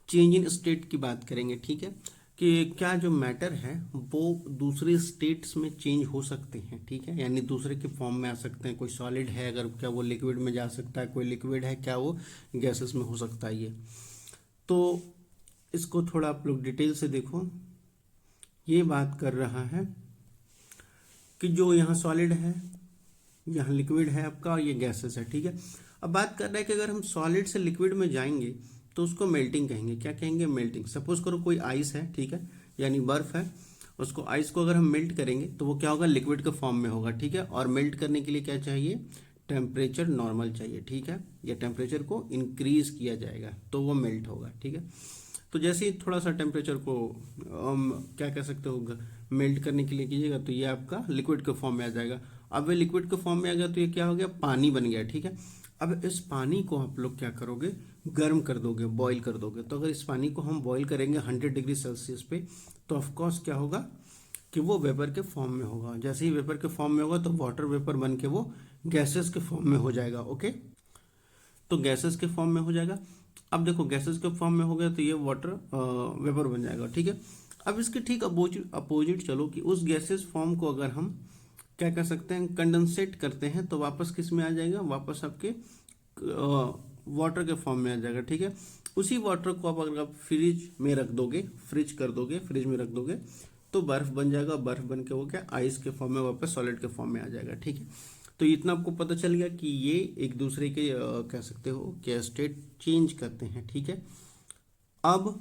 चेंज इन स्टेट की बात करेंगे, ठीक है, कि क्या जो मैटर है वो दूसरे स्टेट्स में चेंज हो सकते हैं, ठीक है, यानी दूसरे के फॉर्म में आ सकते हैं। कोई सॉलिड है अगर, क्या वो लिक्विड में जा सकता है, कोई लिक्विड है क्या वो गैसेस में हो सकता है। ये तो इसको थोड़ा आप लोग डिटेल से देखो। ये बात कर रहा है कि जो यहाँ सॉलिड है, यहाँ लिक्विड है आपका, और ये गैसेस है, ठीक है। अब बात कर रहा है कि अगर हम सॉलिड से लिक्विड में जाएंगे तो उसको मेल्टिंग कहेंगे। क्या कहेंगे? मेल्टिंग। सपोज करो कोई आइस है, ठीक है, यानी बर्फ है, उसको आइस को अगर हम मेल्ट करेंगे तो वो क्या होगा, लिक्विड के फॉर्म में होगा, ठीक है। और मेल्ट करने के लिए क्या चाहिए, टेम्परेचर नॉर्मल चाहिए, ठीक है, या टेम्परेचर को इंक्रीज किया जाएगा तो वो मेल्ट होगा, ठीक है। तो जैसे ही थोड़ा सा टेम्परेचर को क्या कह सकते हो, मेल्ट करने के लिए कीजिएगा तो ये आपका लिक्विड के फॉर्म में आ जाएगा। अब वे लिक्विड के फॉर्म में आ गया तो ये क्या हो गया, पानी बन गया, ठीक है। अब इस पानी को आप लोग क्या करोगे, गर्म कर दोगे, बॉईल कर दोगे। तो अगर इस पानी को हम बॉईल करेंगे 100 डिग्री सेल्सियस पे तो ऑफकोर्स क्या होगा कि वो वेपर के फॉर्म में होगा। जैसे ही वेपर के फॉर्म में होगा तो वाटर वेपर बन के वो गैसेस के फॉर्म में हो जाएगा, ओके। तो गैसेस के फॉर्म में हो जाएगा। अब देखो गैसेस के फॉर्म में हो गया तो ये वाटर वेपर बन जाएगा, ठीक है। अब इसके ठीक अपोजिट चलो कि उस गैसेस फॉर्म को अगर हम क्या कर सकते हैं, कंडेंसेट करते हैं तो वापस किस में आ जाएगा, वापस आपके वाटर के फॉर्म में आ जाएगा, ठीक है। उसी वाटर को आप अगर आप फ्रिज में रख दोगे, फ्रिज कर दोगे, फ्रिज में रख दोगे तो बर्फ बन जाएगा। बर्फ बन के वो क्या, आइस के फॉर्म में वापस सॉलिड के फॉर्म में आ जाएगा, ठीक है। तो इतना आपको पता चल गया कि ये एक दूसरे के कह सकते हो कि स्टेट चेंज करते हैं, ठीक है। अब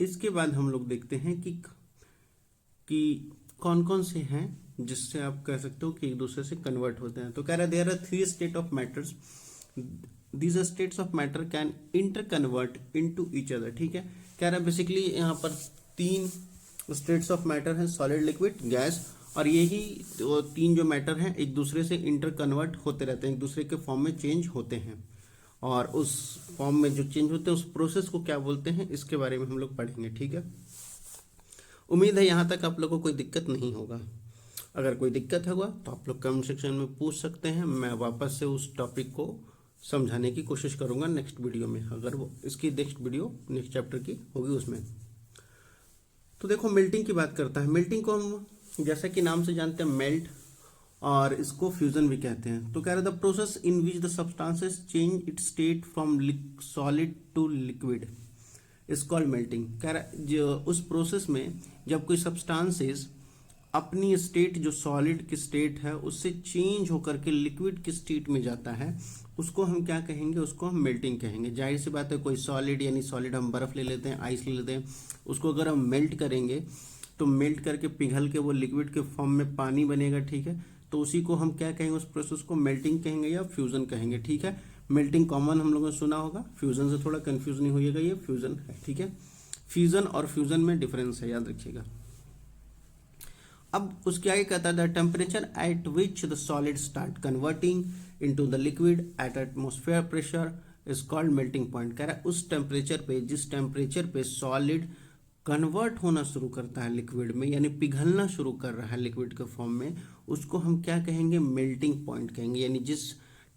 इसके बाद हम लोग देखते हैं कि कौन कौन से हैं जिससे आप कह सकते हो कि एक दूसरे से कन्वर्ट होते हैं। तो कह रहा है there are 3 state of matters, these states of matter can interconvert into each other, ठीक है। कह रहा है बेसिकली यहाँ पर 3 स्टेट्स ऑफ मैटर हैं, सॉलिड, लिक्विड, गैस, और यही 3 जो मैटर हैं एक दूसरे से इंटर कन्वर्ट होते रहते हैं, एक दूसरे के फॉर्म में चेंज होते हैं। और उस फॉर्म में जो चेंज होते हैं उस प्रोसेस को क्या बोलते हैं, इसके बारे में हम लोग पढ़ेंगे, ठीक है। उम्मीद है यहाँ तक आप लोगों को कोई दिक्कत नहीं होगा। अगर कोई दिक्कत होगा तो आप लोग कमेंट सेक्शन में पूछ सकते हैं, मैं वापस से उस टॉपिक को समझाने की कोशिश करूँगा नेक्स्ट वीडियो में, अगर वो इसकी नेक्स्ट वीडियो नेक्स्ट चैप्टर की होगी उसमें। तो देखो मेल्टिंग की बात करता है। मेल्टिंग को हम जैसा कि नाम से जानते हैं मेल्ट, और इसको फ्यूजन भी कहते हैं। तो कह रहे the process in which the substances change its state from solid to liquid is called melting. कह रहा जो उस प्रोसेस में जब कोई सब्सटेंसेस अपनी स्टेट जो सॉलिड की स्टेट है उससे चेंज होकर के लिक्विड की स्टेट में जाता है, उसको हम क्या कहेंगे, उसको हम मेल्टिंग कहेंगे। जाहिर सी बात है, कोई सॉलिड यानी सॉलिड हम बर्फ ले लेते हैं, आइस ले लेते हैं, उसको अगर हम मेल्ट करेंगे तो मेल्ट करके पिघल के वो लिक्विड के फॉर्म में पानी बनेगा, ठीक है। तो उसी को हम क्या कहेंगे, उस प्रोसेस को मेल्टिंग कहेंगे या फ्यूजन कहेंगे, ठीक है। मेल्टिंग कॉमन हम लोगों ने सुना होगा, फ्यूजन से थोड़ा कंफ्यूज नहीं होइएगा, ये फ्यूजन है, ठीक है। फ्यूजन और फ्यूजन में डिफरेंस है, याद रखिएगा। अब उसके आगे कहता है temperature at which the solid start converting into the liquid at atmosphere pressure is called melting point. कह रहा है उस टेम्परेचर पे, जिस टेम्परेचर पे सॉलिड कन्वर्ट होना शुरू करता है लिक्विड में, यानी पिघलना शुरू कर रहा है लिक्विड के फॉर्म में, उसको हम क्या कहेंगे, मेल्टिंग पॉइंट कहेंगे। यानी जिस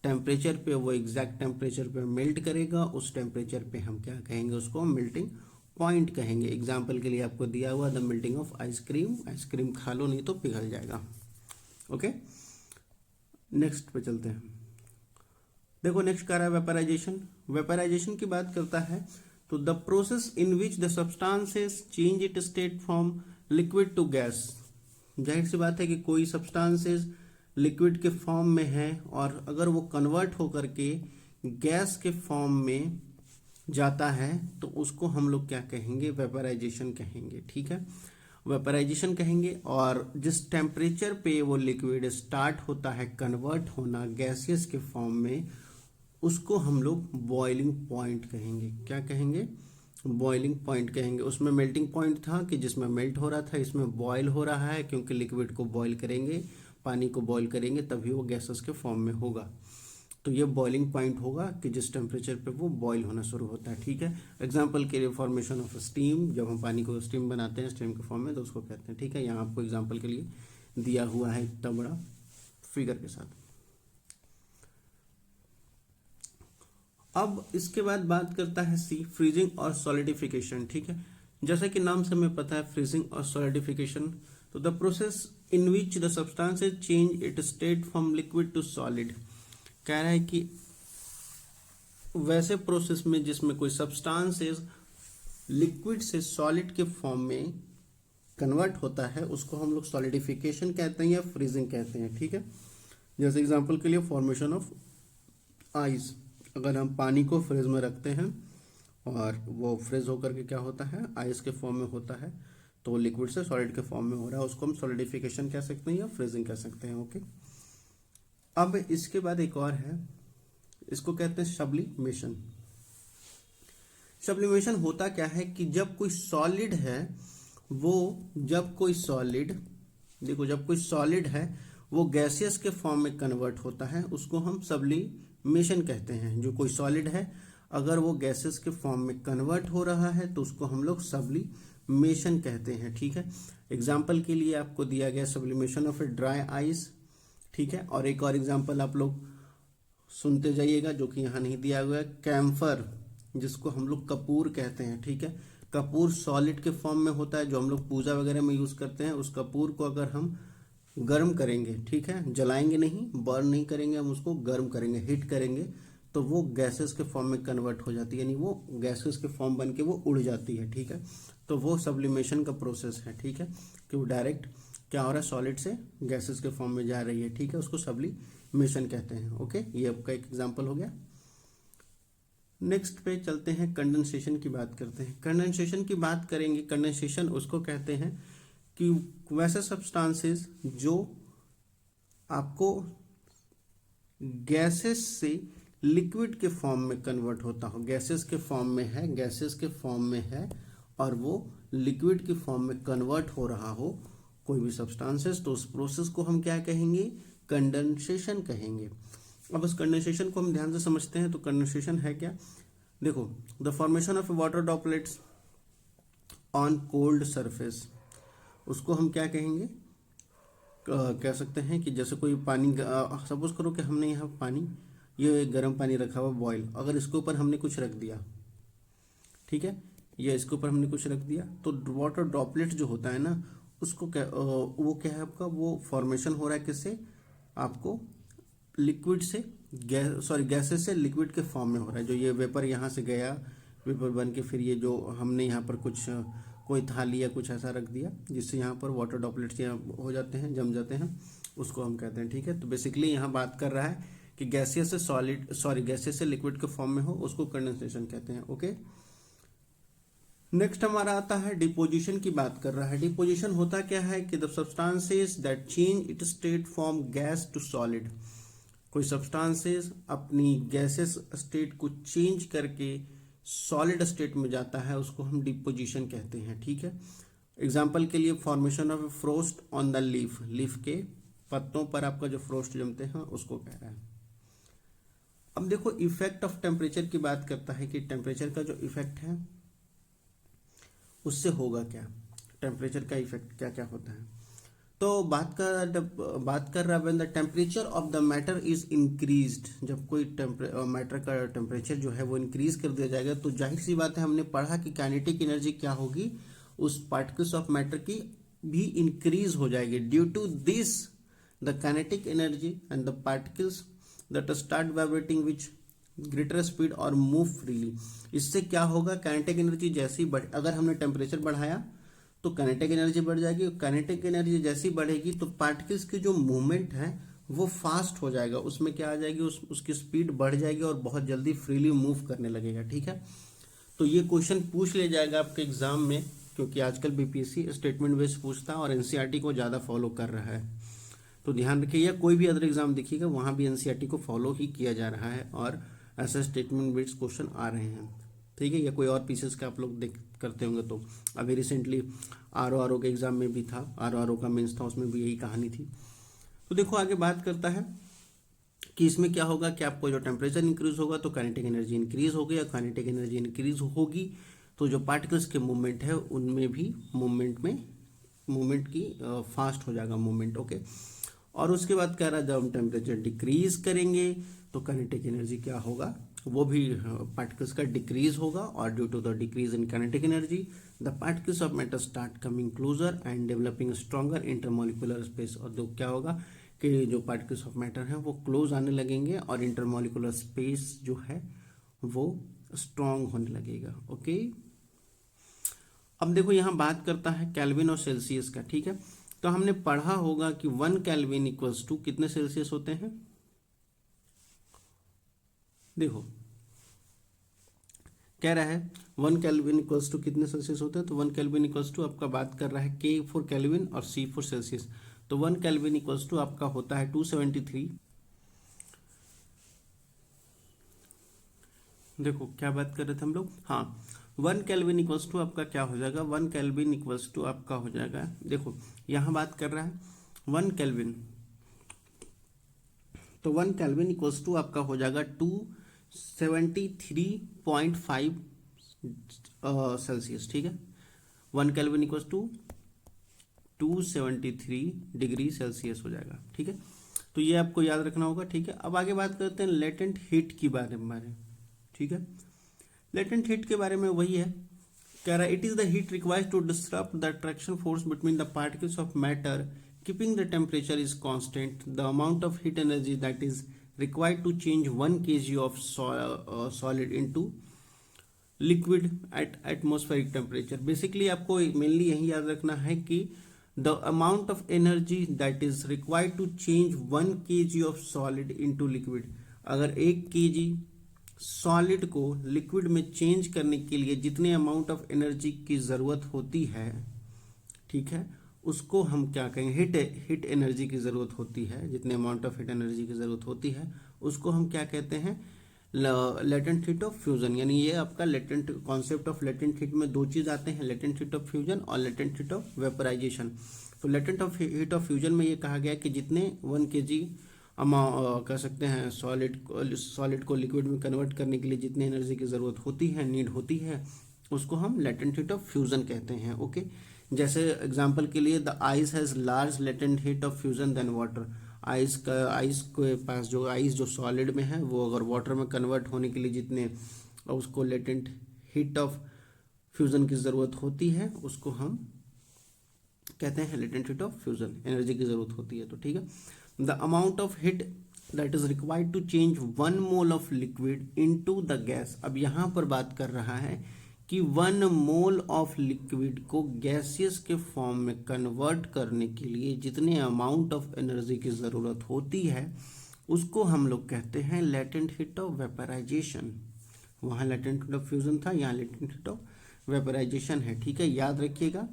टेम्परेचर पे वो एग्जैक्ट टेम्परेचर पे मेल्ट करेगा उस टेम्परेचर पे हम क्या कहेंगे, उसको मेल्टिंग पॉइंट कहेंगे। एग्जाम्पल के लिए आपको दिया हुआ the melting of ice cream, ice cream खा लो नहीं तो पिघल जाएगा, ओके। नेक्स्ट पे चलते हैं। देखो नेक्स्ट क्या रहा है, वेपराइजेशन। वेपराइजेशन की बात करता है तो the process in which the substances change it state from liquid to gas. जाहिर सी बात है कि कोई सब्सटेंसेस लिक्विड के फॉर्म में है और अगर वो कन्वर्ट होकर के गैस के फॉर्म में जाता है तो उसको हम लोग क्या कहेंगे, वेपराइजेशन कहेंगे, ठीक है, वेपराइजेशन कहेंगे। और जिस टेम्परेचर पे वो लिक्विड स्टार्ट होता है कन्वर्ट होना गैसियस के फॉर्म में, उसको हम लोग बॉइलिंग पॉइंट कहेंगे। क्या कहेंगे, बॉइलिंग पॉइंट कहेंगे। उसमें मेल्टिंग पॉइंट था कि जिसमें मेल्ट हो रहा था, इसमें बॉयल हो रहा है क्योंकि लिक्विड को बॉयल करेंगे, पानी को बॉयल करेंगे तभी वो गैसेस के फॉर्म में होगा। तो ये बॉइलिंग पॉइंट होगा कि जिस टेम्परेचर पे वो बॉयल होना शुरू होता है, ठीक है। एग्जांपल के लिए फॉर्मेशन ऑफ स्टीम, जब हम पानी को स्टीम बनाते हैं स्टीम के फॉर्म में तो उसको कहते हैं, ठीक है। यहाँ आपको एग्जांपल के लिए दिया हुआ है इतना बड़ा फिगर के साथ। अब इसके बाद बात करता है सी, फ्रीजिंग और सॉलिडिफिकेशन, ठीक है। जैसा कि नाम से हमें पता है फ्रीजिंग और सॉलिडिफिकेशन, तो the process in which the substances change it state from liquid to solid. कह रहा है कि वैसे प्रोसेस में जिसमें कोई सब्सटेंसेस लिक्विड से सॉलिड के फॉर्म में कन्वर्ट होता है उसको हम लोग सॉलिडिफिकेशन कहते हैं या फ्रीजिंग कहते हैं, ठीक है। जैसे एग्जांपल के लिए फॉर्मेशन ऑफ आइस, अगर हम पानी को फ्रिज में रखते हैं और वो फ्रिज होकर के क्या होता है, आइस के फॉर्म में होता है, तो लिक्विड से सॉलिड के फॉर्म में हो रहा है, उसको हम सॉलिडिफिकेशन कह सकते हैं या फ्रीजिंग कह सकते हैं, ओके। अब इसके बाद एक और है, इसको कहते हैं सब्लिमेशन। सब्लिमेशन होता क्या है कि जब कोई सॉलिड है वो, जब कोई सॉलिड, देखो जब कोई सॉलिड है वो गैसियस के फॉर्म में कन्वर्ट होता है उसको हम सब्लिमेशन कहते हैं। जो कोई सॉलिड है अगर वो गैसेस के फॉर्म में कन्वर्ट हो रहा है तो उसको हम लोग सब्लिमेशन कहते हैं, ठीक है। एग्जाम्पल के लिए आपको दिया गया sublimation of a dry ice, ठीक है। और एक और एग्जाम्पल आप लोग सुनते जाइएगा जो कि यहाँ नहीं दिया हुआ है, कैम्फर, जिसको हम लोग कपूर कहते हैं, ठीक है। कपूर सॉलिड के फॉर्म में होता है जो हम लोग पूजा वगैरह में यूज करते हैं। उस कपूर को अगर हम गर्म करेंगे, ठीक है, जलाएंगे नहीं, बर्न नहीं करेंगे, हम उसको गर्म करेंगे, हीट करेंगे, तो वो गैसेस के फॉर्म में कन्वर्ट हो जाती है, यानी वो गैसेस के फॉर्म बन के वो उड़ जाती है, ठीक है। तो वो सब्लिमेशन का प्रोसेस है, ठीक है, कि वो डायरेक्ट क्या हो रहा है, सॉलिड से गैसेस के फॉर्म में जा रही है, ठीक है, उसको सब्लिमेशन कहते हैं, ओके। ये आपका एक एग्जांपल हो गया। नेक्स्ट पे चलते हैं, कंडेंसेशन की बात करते हैं। कंडेंसेशन की बात करेंगे, कंडेंसेशन उसको कहते हैं कि वैसे सब्सटेंसेस जो आपको गैसेस से लिक्विड के फॉर्म में कन्वर्ट होता हो, गैसेस के फॉर्म में है, गैसेस के फॉर्म में है और वो लिक्विड के फॉर्म में कन्वर्ट हो रहा हो कोई भी सब्सटेंसेस, तो उस प्रोसेस को हम क्या कहेंगे, कंडेंसेशन कहेंगे। अब उस कंडेंसेशन को हम ध्यान से समझते हैं। तो कंडेंसेशन है क्या, देखो, the formation of water droplets on cold surface, उसको हम क्या कहेंगे, कह सकते हैं कि जैसे कोई पानी, सपोज करो कि हमने यहाँ पानी, ये गर्म पानी रखा हुआ बॉयल, अगर इसके ऊपर हमने कुछ रख दिया, ठीक है, या इसके ऊपर हमने कुछ रख दिया, तो वाटर ड्रॉपलेट जो होता है ना उसको क्या, वो क्या है आपका, वो फॉर्मेशन हो रहा है किससे, आपको लिक्विड से गैसेस से लिक्विड के फॉर्म में हो रहा है। जो ये वेपर यहाँ से गया, वेपर बन के फिर ये जो हमने यहाँ पर कुछ कोई थाली या कुछ ऐसा रख दिया जिससे यहाँ पर वाटर ड्रॉपलेट्स हो जाते हैं, जम जाते हैं, उसको हम कहते हैं, ठीक है। तो बेसिकली यहाँ बात कर रहा है कि गैसियस से गैसेस से लिक्विड के फॉर्म में हो, उसको कंडेंसेशन कहते हैं, ओके। नेक्स्ट हमारा आता है डिपोजिशन की बात कर रहा है। डिपोजिशन होता क्या है कि the substances that change it state from gas to solid, कोई सब्सटेंसेस अपनी गैसेस स्टेट को चेंज करके सॉलिड स्टेट में जाता है, उसको हम डिपोजिशन कहते हैं, ठीक है। एग्जाम्पल के लिए formation of frost on the leaf, leaf के पत्तों पर आपका जो फ्रोस्ट जमते हैं उसको कह रहा है। अब देखो इफेक्ट ऑफ टेम्परेचर की बात करता है कि टेम्परेचर का जो इफेक्ट है उससे होगा क्या, टेम्परेचर का इफेक्ट क्या क्या होता है। तो बात कर रहा है when the temperature of the matter is increased, जब कोई मैटर का टेम्परेचर जो है वो इंक्रीज कर दिया जाएगा तो जाहिर सी बात है, हमने पढ़ा कि काइनेटिक एनर्जी क्या होगी, उस पार्टिकल्स ऑफ मैटर की भी इंक्रीज हो जाएगी। Due to this the kinetic energy and the particles that start vibrating which greater speed और मूव फ्रीली। इससे क्या होगा, काइनेटिक एनर्जी जैसी अगर हमने टेम्परेचर बढ़ाया तो काइनेटिक एनर्जी बढ़ जाएगी, काइनेटिक एनर्जी जैसी बढ़ेगी तो पार्टिकल्स की जो मूवमेंट है वो फास्ट हो जाएगा, उसमें क्या आ जाएगी, उसकी स्पीड बढ़ जाएगी और बहुत जल्दी फ्रीली मूव करने लगेगा, ठीक है। तो ये क्वेश्चन पूछ लिया जाएगा आपके एग्जाम में, क्योंकि आजकल बीपीएससी स्टेटमेंट बेस्ड पूछता है और एनसीईआरटी को ज़्यादा फॉलो कर रहा है। तो ध्यान रखिए, या कोई भी अदर एग्जाम देखिएगा वहाँ भी एनसीईआरटी को फॉलो ही किया जा रहा है और ऐसे स्टेटमेंट बेस्ड क्वेश्चन आ रहे हैं, ठीक है। या कोई और पीसेस का आप लोग देख करते होंगे तो अभी रिसेंटली आरओ के एग्जाम में भी था, आरओ का मेंस था, उसमें भी यही कहानी थी। तो देखो आगे बात करता है कि इसमें क्या होगा कि आपको जो टेम्परेचर इंक्रीज होगा तो काइनेटिक एनर्जी इंक्रीज होगी, या काइनेटिक एनर्जी इंक्रीज होगी तो जो पार्टिकल्स के मूवमेंट है उनमें भी मूवमेंट की फास्ट हो जाएगा मूवमेंट, ओके। और उसके बाद कह रहा है जब हम टेम्परेचर डिक्रीज करेंगे तो काइनेटिक एनर्जी क्या होगा, वो भी पार्टिकल्स का डिक्रीज होगा, और due to the decrease in kinetic energy the particles of matter start coming closer and developing stronger intermolecular space. और तो क्या होगा कि जो पार्टिकल्स ऑफ मैटर हैं वो क्लोज आने लगेंगे और इंटरमोलिकुलर स्पेस जो है वो स्ट्रॉन्ग होने लगेगा, ओके। अब देखो यहाँ बात करता है केल्विन और सेल्सियस का, ठीक है। तो हमने पढ़ा होगा कि 1 केल्विन इक्वल्स टू कितने सेल्सियस होते हैं। देखो कह रहा है 1 केल्विन इक्वल्स टू कितने सेल्सियस होते हैं, तो 1 केल्विन इक्वल्स टू आपका बात कर रहा है के फॉर केल्विन और सी फॉर सेल्सियस। तो 1 केल्विन इक्वल्स टू आपका होता है 273। देखो क्या बात कर रहे थे हम लोग, हाँ 1 केल्विन इक्वल्स टू आपका क्या हो जाएगा, 1 केल्विन इक्वल्स टू आपका हो जाएगा, देखो यहाँ बात कर रहा है 1 केल्विन, तो 1 केल्विन इक्वल्स टू आपका हो जाएगा 273.5 सेल्सियस, ठीक है। 1 kelvin equals to 273 degree Celsius हो जाएगा, ठीक है। तो ये आपको याद रखना होगा, ठीक है। अब आगे बात करते हैं लेटेंट हीट की बारे में, ठीक है। लेटेंट हीट के बारे में वही है, कह रहा है it is the heat required to disrupt the attraction force between the particles of matter keeping the temperature is constant, the amount of heat energy that is required to change 1 kg of solid into liquid at atmospheric temperature. Basically आपको mainly यही याद रखना है कि the amount of energy that is required to change 1 kg of solid into liquid, अगर 1 kg solid को liquid में change करने के लिए जितने अमाउंट ऑफ एनर्जी की ज़रूरत होती है, ठीक है, उसको हम क्या कहेंगे, हीट एनर्जी की ज़रूरत होती है, जितने अमाउंट ऑफ हीट एनर्जी की ज़रूरत होती है उसको हम क्या कहते हैं, लेटेंट हीट ऑफ फ्यूजन। यानी ये आपका latent concept of latent heat में दो चीज़ आते हैं, लेटेंट हीट ऑफ फ्यूजन और लेटेंट हीट ऑफ वेपराइजेशन। तो latent of heat of fusion में ये कहा गया कि जितने 1 kg कह सकते हैं सॉलिड को लिक्विड में कन्वर्ट करने के लिए जितनी एनर्जी की ज़रूरत होती है, नीड होती है, उसको हम लेटेंट हीट ऑफ फ्यूजन कहते हैं, ओके। जैसे एग्जांपल के लिए the ice has large latent heat of fusion than water. Ice के पास जो आइस जो सॉलिड में है वो अगर वाटर में कन्वर्ट होने के लिए जितने उसको लेटेंट हीट ऑफ फ्यूजन की ज़रूरत होती है उसको हम कहते हैं latent heat of fusion, energy की ज़रूरत होती है, तो ठीक है। The amount of heat that is required to change 1 mole of liquid into the gas। अब यहाँ पर बात कर रहा है कि 1 मोल ऑफ लिक्विड को गैसियस के फॉर्म में कन्वर्ट करने के लिए जितने अमाउंट ऑफ एनर्जी की ज़रूरत होती है उसको हम लोग कहते हैं लेटेंट हीट ऑफ वेपराइजेशन। वहाँ लेटेंट हीट ऑफ फ्यूजन था, यहाँ लेटेंट हीट ऑफ वेपराइजेशन है, ठीक है, याद रखिएगा।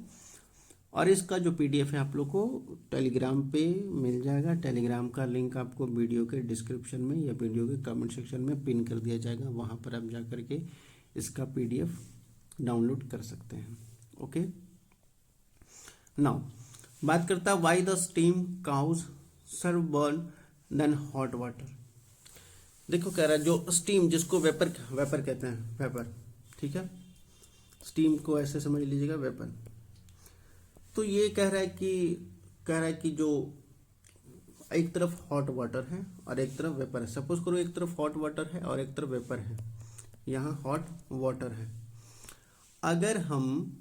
और इसका जो पीडीएफ है आप लोग को टेलीग्राम पे मिल जाएगा, टेलीग्राम का लिंक आपको वीडियो के डिस्क्रिप्शन में या वीडियो के कमेंट सेक्शन में पिन कर दिया जाएगा, वहाँ पर आप जा कर के इसका पीडीएफ डाउनलोड कर सकते हैं, ओके। नाउ बात करता है why the steam cause severe burn than hot water. देखो कह रहा है जो स्टीम जिसको वेपर कहते हैं, वेपर, ठीक है, स्टीम को ऐसे समझ लीजिएगा वेपर। तो ये कह रहा है कि जो एक तरफ हॉट वाटर है और एक तरफ वेपर है। सपोज करो एक तरफ हॉट वाटर है और एक तरफ वेपर है, यहाँ हॉट वाटर है। अगर हम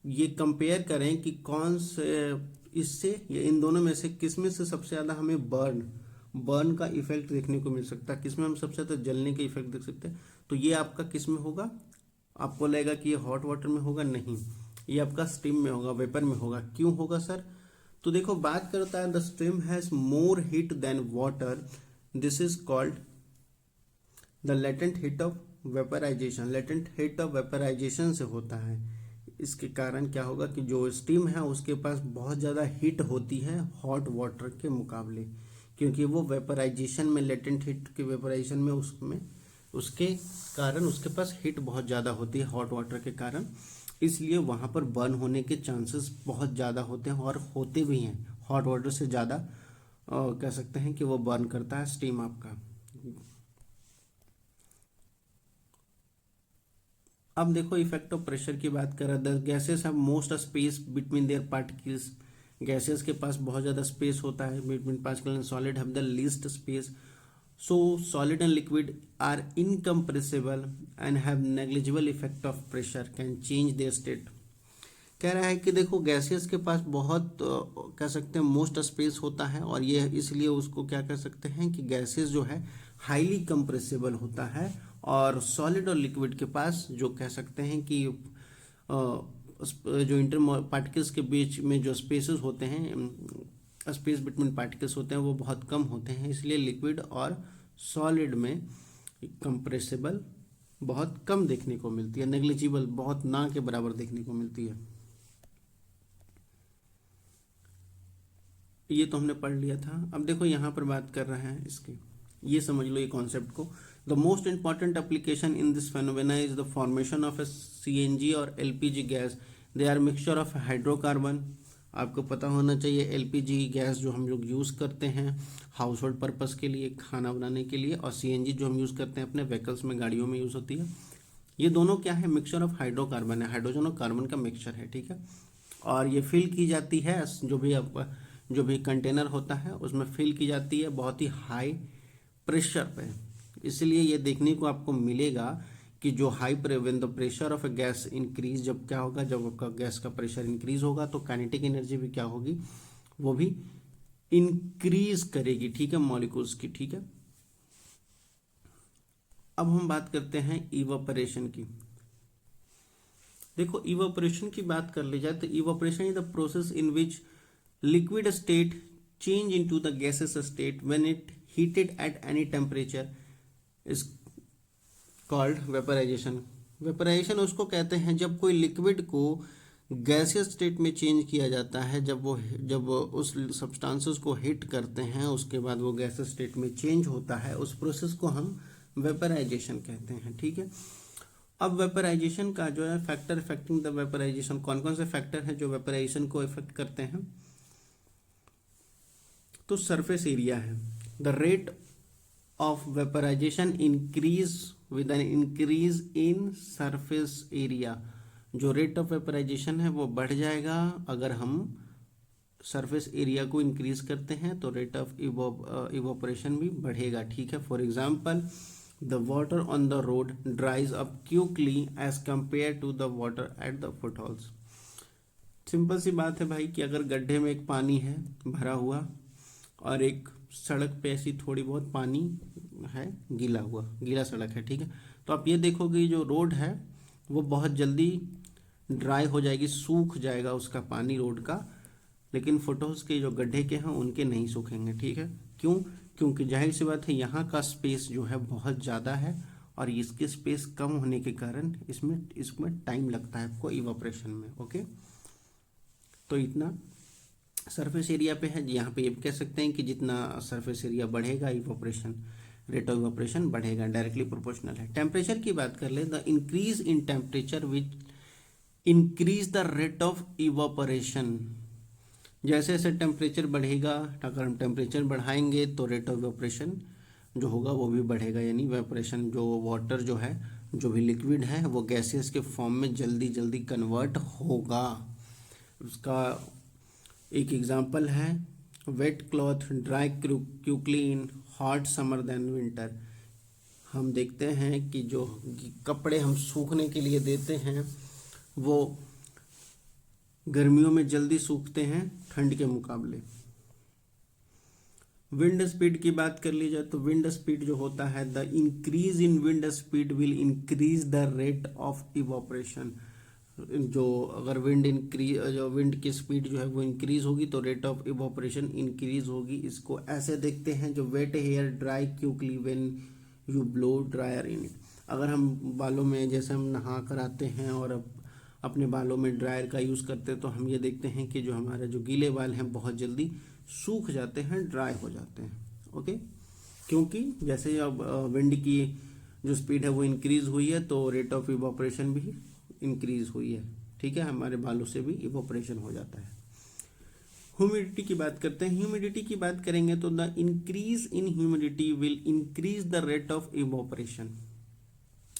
ये कंपेयर करें कि कौन से इससे या इन दोनों में से किस में से सबसे ज़्यादा हमें बर्न का इफेक्ट देखने को मिल सकता है, किस में हम सबसे ज़्यादा जलने के इफेक्ट देख सकते हैं, तो ये आपका किस में होगा, आपको लगेगा कि ये हॉट वाटर में होगा, नहीं, ये आपका स्टीम में होगा, वेपर में होगा। क्यों होगा सर, तो देखो बात करता है the steam has more heat than water, this is called the latent heat of vaporisation, latent heat of vaporisation से होता है। इसके कारण क्या होगा कि जो स्टीम है उसके पास बहुत ज़्यादा हीट होती है हॉट वाटर के मुकाबले, क्योंकि वो वेपराइजेशन में, लेटेंट हीट के वेपराइजेशन में उसमें उसके कारण उसके पास हीट बहुत ज़्यादा होती है हॉट वाटर के कारण, इसलिए वहाँ पर बर्न होने के चांसेस बहुत ज़्यादा होते हैं और होते भी हैं। हॉट वाटर से ज़्यादा कह सकते हैं कि वो बर्न करता है स्टीम आपका। अब देखो इफेक्ट ऑफ प्रेशर की बात करें, the gases have most space between their particles. Gases के पास बहुत ज़्यादा स्पेस होता है between particle and solid have the least space. So solid and liquid are incompressible and have negligible effect of pressure can change their state. कह रहा है कि देखो गैसेस के पास बहुत कह सकते हैं मोस्ट स्पेस होता है, और ये इसलिए उसको क्या कह सकते हैं कि गैसेस जो है हाईली कंप्रेसिबल होता है, और सॉलिड और लिक्विड के पास जो कह सकते हैं कि जो इंटर पार्टिकल्स के बीच में जो स्पेसेस होते हैं, स्पेस बिटवीन पार्टिकल्स होते हैं वो बहुत कम होते हैं, इसलिए लिक्विड और सॉलिड में कंप्रेसिबल बहुत कम देखने को मिलती है, नेग्लिजिबल बहुत ना के बराबर देखने को मिलती है। ये तो हमने पढ़ लिया था। अब देखो यहाँ पर बात कर रहे हैं इसकी, ये समझ लो ये कॉन्सेप्ट को। The most important application in this phenomena is the formation of a CNG और LPG gas. They are mixture of hydrocarbon. आपको पता होना चाहिए एलपीजी गैस जो हम लोग यूज़ करते हैं हाउस होल्ड पर्पज़ के लिए, खाना बनाने के लिए, और सीएनजी जो हम यूज़ करते हैं अपने व्हीकल्स में, गाड़ियों में यूज़ होती है। ये दोनों क्या है, मिक्सचर ऑफ हाइड्रोकार्बन है, हाइड्रोजन और कार्बन का मिक्सचर है, ठीक है। और ये फिल की जाती है, जो भी कंटेनर होता है उसमें फिल की जाती है बहुत ही हाई प्रेशर पे। इसलिए ये देखने को आपको मिलेगा कि जो when the pressure of a gas increase, जब क्या होगा, जब आपका गैस का प्रेशर इंक्रीज होगा तो काइनेटिक एनर्जी भी क्या होगी, वो भी इंक्रीज करेगी, ठीक है, मॉलिक्यूल्स की, ठीक है। अब हम बात करते हैं इवापोरेशन की। देखो इवापोरेशन की बात कर ली जाए तो evaporation is the process in which liquid state change into the gaseous state when it heated at any temperature is called vaporization। Vaporisation उसको कहते हैं जब कोई लिक्विड को गैसियस स्टेट में चेंज किया जाता है, जब उस सब्सटेंसेस को हीट करते हैं उसके बाद वो गैसियस स्टेट में चेंज होता है, उस प्रोसेस को हम वेपराइजेशन कहते हैं, ठीक है। अब वेपराइजेशन का जो है फैक्टर इफेक्टिंग द वेपराइजेशन, कौन कौन से फैक्टर हैं जो वेपराइजेशन को इफेक्ट करते हैं, तो सरफेस एरिया है। The rate of vaporisation increase with an increase in surface area. जो रेट ऑफ वेपराइजेशन है वो बढ़ जाएगा अगर हम सरफेस एरिया को इंक्रीज करते हैं, तो रेट ऑफ इवोपरेशन भी बढ़ेगा, ठीक है। For example the water on the road dries up quickly as compared to the water at the footholds. Simple सी बात है भाई कि अगर गड्ढे में एक पानी है भरा हुआ और एक सड़क पे ऐसी थोड़ी बहुत पानी है, गीला सड़क है, ठीक है, तो आप ये देखोगे जो रोड है वो बहुत जल्दी ड्राई हो जाएगी, सूख जाएगा उसका पानी रोड का, लेकिन फुटहॉल्स के जो गड्ढे के हैं उनके नहीं सूखेंगे, ठीक है। क्यों? क्योंकि जाहिर सी बात है यहाँ का स्पेस जो है बहुत ज़्यादा है और इसकी स्पेस कम होने के कारण इसमें टाइम लगता है आपको इवापोरेशन में, ओके। तो इतना सरफेस एरिया पे है। यहाँ पे ये कह सकते हैं कि जितना सरफेस एरिया बढ़ेगा इवोपरेशन, रेट ऑफ इवोपरेशन बढ़ेगा, डायरेक्टली प्रोपोर्शनल है। टेम्परेचर की बात कर ले, the increase in temperature which increase the rate of evaporation. जैसे जैसे टेम्परेचर बढ़ेगा, अगर हम टेम्परेचर बढ़ाएंगे तो रेट ऑफ इवोपरेशन जो होगा वो भी बढ़ेगा, यानी इवोपरेशन जो वाटर जो है, जो भी लिक्विड है वो गैसेस के फॉर्म में जल्दी जल्दी कन्वर्ट होगा। उसका एक एग्जाम्पल है wet cloth dry quickly in hot summer than winter. हम देखते हैं कि जो कपड़े हम सूखने के लिए देते हैं वो गर्मियों में जल्दी सूखते हैं ठंड के मुकाबले। विंड स्पीड की बात कर ली जाए तो विंड स्पीड जो होता है, the increase in wind speed will increase the rate of evaporation. जो अगर विंड की स्पीड जो है वो इंक्रीज होगी तो रेट ऑफ इवोपरेशन इंक्रीज होगी। इसको ऐसे देखते हैं, जो wet hair dry quickly when you blow dryer in it. अगर हम बालों में जैसे हम नहा कर आते हैं और अपने बालों में ड्रायर का यूज़ करते हैं तो हम ये देखते हैं कि जो हमारे जो गीले बाल हैं बहुत जल्दी सूख जाते हैं, ड्राई हो जाते हैं। ओके, क्योंकि जैसे अब विंड की जो स्पीड है वो इंक्रीज़ हुई है तो रेट ऑफ इवोपरेशन भी इंक्रीज़ हुई है। ठीक है, हमारे बालों से भी इवोपरेशन हो जाता है। ह्यूमिडिटी की बात करते हैं। ह्यूमिडिटी की बात करेंगे तो the increase in humidity will increase the rate of evaporation.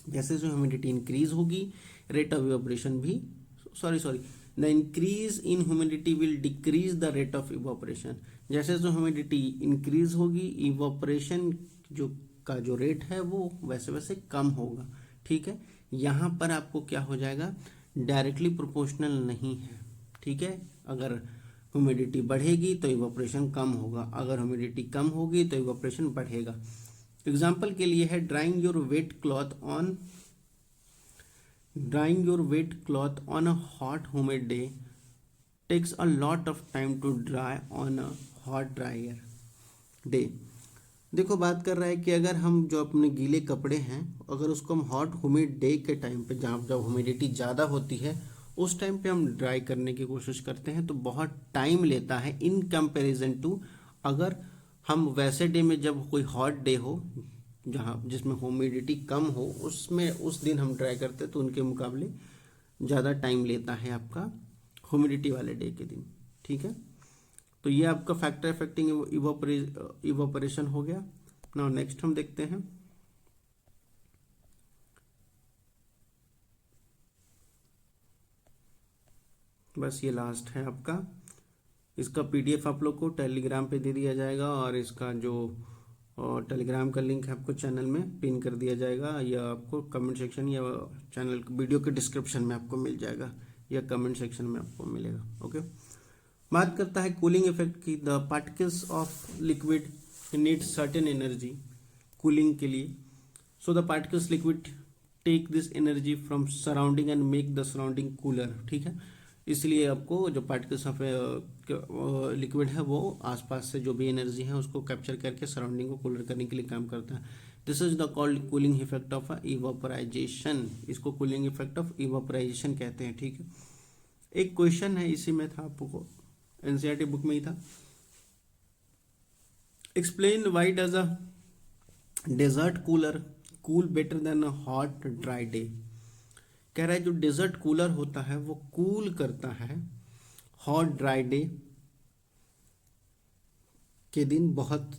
जैसे जो ह्यूमिडिटी इंक्रीज होगी रेट ऑफ इवोपरेशन भी sorry the increase in humidity will decrease the rate of evaporation. जैसे जो ह्यूमिडिटी इंक्रीज होगी इवोपरेशन का जो रेट है वो वैसे वैसे कम होगा। ठीक है, यहाँ पर आपको क्या हो जाएगा, डायरेक्टली प्रोपोर्शनल नहीं है। ठीक है, अगर ह्यूमिडिटी बढ़ेगी तो इवोपरेशन कम होगा, अगर ह्यूमिडिटी कम होगी तो इवोपरेशन बढ़ेगा। एग्जाम्पल के लिए है drying your wet cloth on a hot humid day takes a lot of time to dry on a hot drier day. देखो बात कर रहा है कि अगर हम जो अपने गीले कपड़े हैं अगर उसको हम हॉट ह्यूमिड डे के टाइम पे जहाँ जब ह्यूमिडिटी ज़्यादा होती है उस टाइम पे हम ड्राई करने की कोशिश करते हैं तो बहुत टाइम लेता है इन कंपैरिजन टू अगर हम वैसे डे में जब कोई हॉट डे हो जहाँ जिसमें ह्यूमिडिटी कम हो उसमें उस दिन हम ड्राई करते हैं तो उनके मुकाबले ज़्यादा टाइम लेता है आपका ह्यूमिडिटी वाले डे के दिन। ठीक है, तो ये आपका फैक्टर अफेक्टिंग इवोपरेशन हो गया। नाउ नेक्स्ट हम देखते हैं बस ये लास्ट है आपका। इसका पीडीएफ आप लोग को टेलीग्राम पे दे दिया जाएगा और इसका जो टेलीग्राम का लिंक है आपको चैनल में पिन कर दिया जाएगा या आपको कमेंट सेक्शन या चैनल वीडियो के डिस्क्रिप्शन में आपको मिल जाएगा या कमेंट सेक्शन में आपको मिलेगा। ओके, बात करता है कूलिंग इफेक्ट की। The particles of liquid need certain energy cooling के लिए। So the particles liquid take this energy from surrounding and make the surrounding cooler. ठीक है, इसलिए आपको जो पार्टिकल्स ऑफ लिक्विड है वो आसपास से जो भी एनर्जी है उसको कैप्चर करके सराउंडिंग को कूलर करने के लिए काम करता है। This is the called cooling effect of evaporization. इसको कूलिंग इफेक्ट ऑफ इवापोराइजेशन कहते हैं। ठीक है, एक क्वेश्चन है इसी में था, आपको एनसीईआरटी बुक में ही था। Explain why does a desert cooler cool better than a hot dry day. कह रहा है जो डेजर्ट कूलर होता है वो कूल करता है हॉट ड्राई डे के दिन, बहुत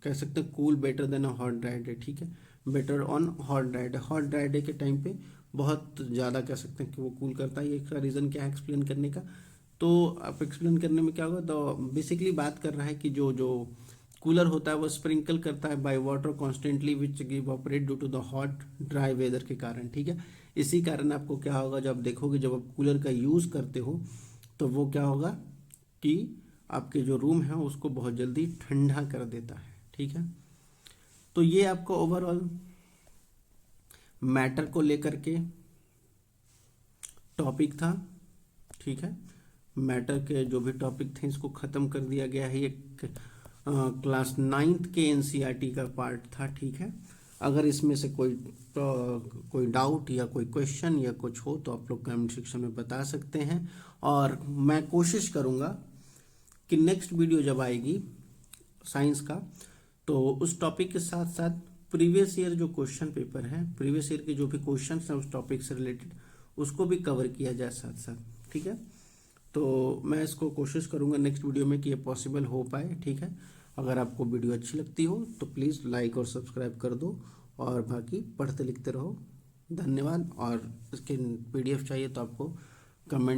कह सकते हैं cool better than a hot dry day. ठीक है, better on hot dry day, hot dry day के टाइम पे बहुत ज़्यादा कह सकते हैं कि वो कूल करता है। ये इसका रीज़न क्या है एक्सप्लेन करने का, तो आप एक्सप्लेन करने में क्या होगा, तो बेसिकली बात कर रहा है कि जो जो कूलर होता है वो स्प्रिंकल करता है by water constantly which evaporate due to the hot dry weather के कारण। ठीक है, इसी कारण आपको क्या होगा, जब आप देखोगे जब आप कूलर का यूज़ करते हो तो वो क्या होगा कि आपके जो रूम है उसको बहुत जल्दी ठंडा कर देता है। ठीक है, तो ये आपका ओवरऑल मैटर को लेकर के टॉपिक था। ठीक है, मैटर के जो भी टॉपिक थे इसको ख़त्म कर दिया गया है। ये क्लास 9th के एनसीईआरटी का पार्ट था। ठीक है, अगर इसमें से कोई डाउट या कोई क्वेश्चन या कुछ हो तो आप लोग कमेंट सेक्शन में बता सकते हैं और मैं कोशिश करूँगा कि नेक्स्ट वीडियो जब आएगी साइंस का तो उस टॉपिक के साथ साथ प्रीवियस ईयर जो क्वेश्चन पेपर है, प्रीवियस ईयर के जो भी क्वेश्चन हैं उस टॉपिक से रिलेटेड उसको भी कवर किया जाए साथ साथ। ठीक है, तो मैं इसको कोशिश करूँगा नेक्स्ट वीडियो में कि ये पॉसिबल हो पाए। ठीक है, अगर आपको वीडियो अच्छी लगती हो तो प्लीज़ लाइक और सब्सक्राइब कर दो और बाकी पढ़ते लिखते रहो। धन्यवाद। और इसके पीडीएफ चाहिए तो आपको कमेंट